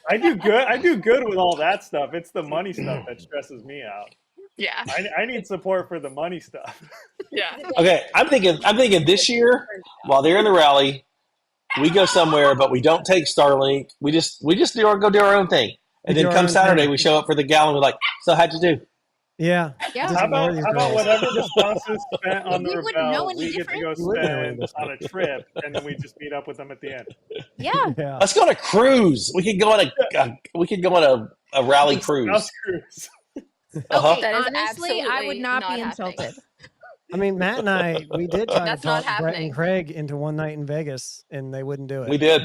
Speaker 6: I do good with all that stuff. It's the money stuff that stresses me out.
Speaker 5: Yeah.
Speaker 6: I need support for the money stuff.
Speaker 5: Yeah.
Speaker 3: Okay, I'm thinking this year while they're in the rally, we go somewhere, but we don't take Starlink. We just go do our own thing, and
Speaker 2: We do
Speaker 3: then
Speaker 2: our
Speaker 3: come
Speaker 2: own
Speaker 3: Saturday
Speaker 2: thing.
Speaker 3: we show up for the gala and we're like, so how'd you do?
Speaker 2: Yeah.
Speaker 1: Yeah.
Speaker 2: Just
Speaker 6: How
Speaker 2: ignore
Speaker 6: about
Speaker 2: these
Speaker 6: whatever
Speaker 2: girls.
Speaker 6: the spouses spent on the
Speaker 1: We wouldn't know
Speaker 6: rebel,
Speaker 1: any
Speaker 6: we get to go
Speaker 2: You wouldn't know any
Speaker 6: spend
Speaker 2: different.
Speaker 6: on a trip, and then we just meet up with them at the end.
Speaker 1: Yeah.
Speaker 2: Yeah.
Speaker 3: Let's go on a cruise. We could go on a rally cruise.
Speaker 6: Spouse cruise.
Speaker 3: Uh-huh.
Speaker 1: Okay,
Speaker 5: That is
Speaker 1: honestly, I would
Speaker 5: absolutely
Speaker 1: not be
Speaker 5: not happening.
Speaker 1: insulted.
Speaker 2: I mean, Matt and I, we did try to
Speaker 5: That's not
Speaker 2: talk Brett
Speaker 5: happening.
Speaker 2: and Craig into one night in Vegas, and they wouldn't do it.
Speaker 3: We did.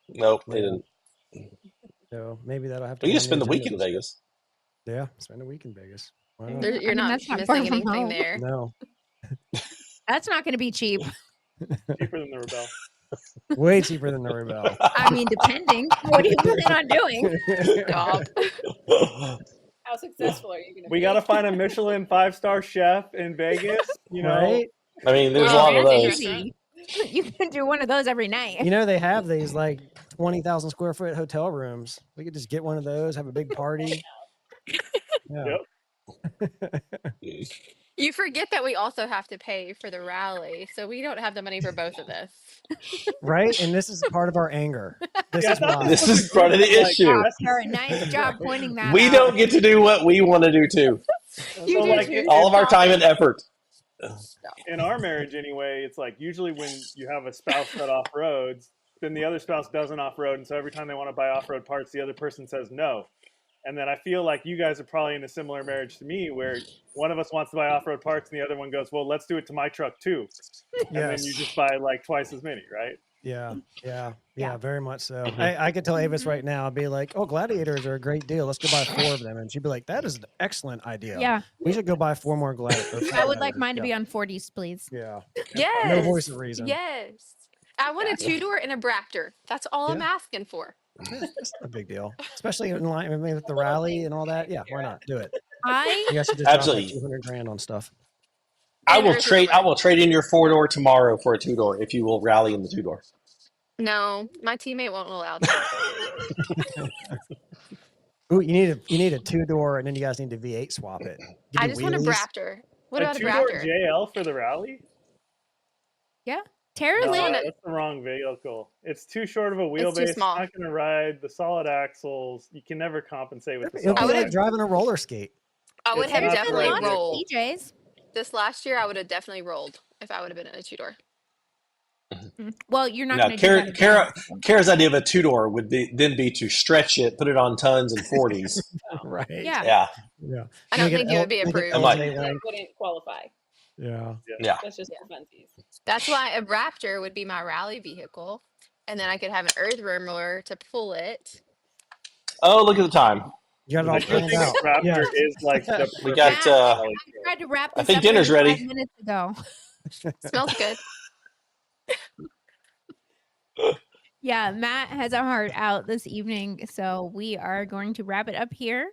Speaker 3: Nope, they
Speaker 2: Yeah.
Speaker 3: didn't.
Speaker 2: So maybe that'll have to
Speaker 3: We
Speaker 2: be
Speaker 3: just
Speaker 2: on
Speaker 3: spend the week in
Speaker 2: agenda this year.
Speaker 3: Vegas.
Speaker 2: Yeah, spend a week in Vegas. Why not?
Speaker 5: You're not
Speaker 1: that's not far
Speaker 5: missing
Speaker 1: from
Speaker 5: anything
Speaker 1: home.
Speaker 5: there.
Speaker 2: No,
Speaker 1: That's not going to be cheap.
Speaker 6: Cheaper than the rebel.
Speaker 2: way cheaper than the Rebel.
Speaker 1: I mean, depending. What do you plan on doing?
Speaker 5: Stop.
Speaker 4: How successful are you going to be?
Speaker 6: We got to find a Michelin 5-star chef in Vegas. You know,
Speaker 2: Right?
Speaker 3: I mean, there's a
Speaker 5: Well,
Speaker 3: lot of
Speaker 5: that's
Speaker 3: those.
Speaker 5: easy.
Speaker 1: You can do one of those every night.
Speaker 2: You know, they have these like 20,000 square foot hotel rooms. We could just get one of those, have a big party. Yeah.
Speaker 5: You forget that we also have to pay for the rally, so we don't have the money for both of this.
Speaker 2: Right? And this is part of our anger. This
Speaker 6: Yeah, I
Speaker 2: is
Speaker 6: thought
Speaker 2: why.
Speaker 3: This is part of the issue.
Speaker 1: Kara, nice job pointing that
Speaker 3: We
Speaker 1: out.
Speaker 3: don't get to do what we want to do too.
Speaker 5: You
Speaker 6: so
Speaker 5: do
Speaker 6: like
Speaker 5: too.
Speaker 3: All of our time and effort.
Speaker 6: in our marriage anyway, it's like usually when you have a spouse that off roads, then the other spouse doesn't off road, and so every time they want to buy off road parts, the other person says no. And then I feel like you guys are probably in a similar marriage to me, where one of us wants to buy off road parts, and the other one goes, "Well, let's do it to my truck too," and then you just buy like twice as many, right?
Speaker 2: Yeah,
Speaker 1: Yeah.
Speaker 2: very much so.
Speaker 3: Mhm.
Speaker 2: I could tell Avis right now, I'd be like, "Oh, gladiators are a great deal. Let's go buy 4 of them." And she'd be like, "That is an excellent idea.
Speaker 1: Yeah.
Speaker 2: We should go buy 4 more gladiators."
Speaker 1: I would like mine to be on 40s, please.
Speaker 2: Yeah.
Speaker 5: Yes.
Speaker 2: No voice of reason.
Speaker 5: Yes. I want a 2-door and a Braptor. That's all I'm
Speaker 2: Yeah.
Speaker 5: asking for.
Speaker 2: It's not a big deal, especially in line with the rally and all that. Yeah, why not do it?
Speaker 1: I
Speaker 2: You guys should just drop like
Speaker 3: Absolutely.
Speaker 2: 200 grand on stuff.
Speaker 3: I
Speaker 5: And
Speaker 3: will
Speaker 5: Earth
Speaker 3: trade. I
Speaker 5: Roamer.
Speaker 3: will trade in your 4-door tomorrow for a 2-door if you will rally in the 2-door.
Speaker 5: No, my teammate won't allow that.
Speaker 2: Ooh, you need a 2-door, and then you guys need to V8 swap it. You
Speaker 5: I
Speaker 2: do
Speaker 5: just want a
Speaker 2: wheelies.
Speaker 5: Braptor. What
Speaker 6: A
Speaker 5: about a
Speaker 6: 2-door
Speaker 5: Braptor?
Speaker 6: JL for the rally?
Speaker 1: Tara
Speaker 5: It's
Speaker 6: No,
Speaker 5: on
Speaker 1: Lynn.
Speaker 5: a-
Speaker 6: that's the wrong vehicle. It's too short of a
Speaker 5: It's too
Speaker 6: wheelbase. It's
Speaker 5: small.
Speaker 6: not going to ride. The solid axles, you can never compensate with the
Speaker 2: It'll
Speaker 6: solid
Speaker 2: be
Speaker 5: would
Speaker 2: like
Speaker 5: have-
Speaker 2: driving a roller skate.
Speaker 5: I would
Speaker 6: It's
Speaker 5: have
Speaker 6: not the
Speaker 5: definitely
Speaker 6: right vehicle.
Speaker 5: rolled.
Speaker 1: DJs.
Speaker 5: This last year, I would have definitely rolled if I would have been in a 2-door.
Speaker 1: Well, you're not
Speaker 3: Now,
Speaker 1: going to do that again.
Speaker 3: Kara's idea of a 2-door would be to stretch it, put it on tons and 40s.
Speaker 2: Right.
Speaker 1: Yeah.
Speaker 3: Yeah,
Speaker 2: Yeah.
Speaker 5: I don't
Speaker 2: Make it
Speaker 5: think you would be
Speaker 2: make it
Speaker 5: approved.
Speaker 3: I'm like-
Speaker 2: LJ
Speaker 4: That
Speaker 2: length.
Speaker 4: wouldn't qualify.
Speaker 2: Yeah.
Speaker 3: yeah.
Speaker 4: That's just
Speaker 5: Yeah.
Speaker 4: for funsies.
Speaker 5: That's why a Raptor would be my rally vehicle, and then I could have an Earth Roamer to pull it.
Speaker 3: Oh, look at the time.
Speaker 2: You got it all
Speaker 6: I do
Speaker 2: planned
Speaker 6: think
Speaker 2: out.
Speaker 6: a Raptor
Speaker 2: Yeah.
Speaker 6: is like the
Speaker 3: We got.
Speaker 6: perfect rally
Speaker 1: I
Speaker 6: vehicle.
Speaker 1: tried to wrap
Speaker 3: I
Speaker 1: this
Speaker 3: think
Speaker 1: up for
Speaker 3: dinner's
Speaker 1: you
Speaker 3: ready.
Speaker 1: 5 minutes ago.
Speaker 5: Smells good.
Speaker 1: Yeah, Matt has a heart out this evening, so we are going to wrap it up here.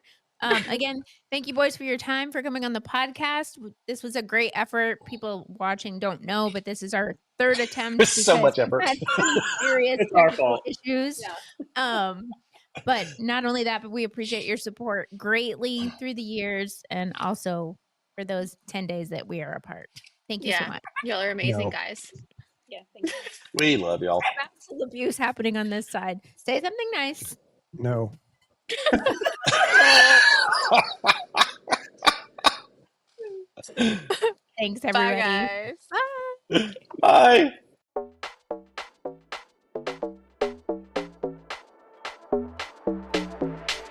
Speaker 1: Again, thank you, boys, for your time, for coming on the podcast. This was a great effort. People watching don't know, but this is our 3rd attempt.
Speaker 3: It's so
Speaker 1: because
Speaker 3: much
Speaker 1: we
Speaker 3: effort.
Speaker 1: had some serious
Speaker 6: It's our
Speaker 1: technical
Speaker 6: fault.
Speaker 1: issues.
Speaker 4: Yeah.
Speaker 1: But not only that, but we appreciate your support greatly through the years, and also for those 10 days that we are apart. Thank you so
Speaker 5: Yeah.
Speaker 1: much.
Speaker 5: Y'all are amazing,
Speaker 2: No.
Speaker 5: guys.
Speaker 4: Yeah, thank you.
Speaker 3: We love y'all.
Speaker 1: Spousal abuse happening on this side. Say something nice.
Speaker 2: No.
Speaker 1: Thanks,
Speaker 5: Bye,
Speaker 1: everybody.
Speaker 5: guys.
Speaker 1: Bye.
Speaker 3: Bye.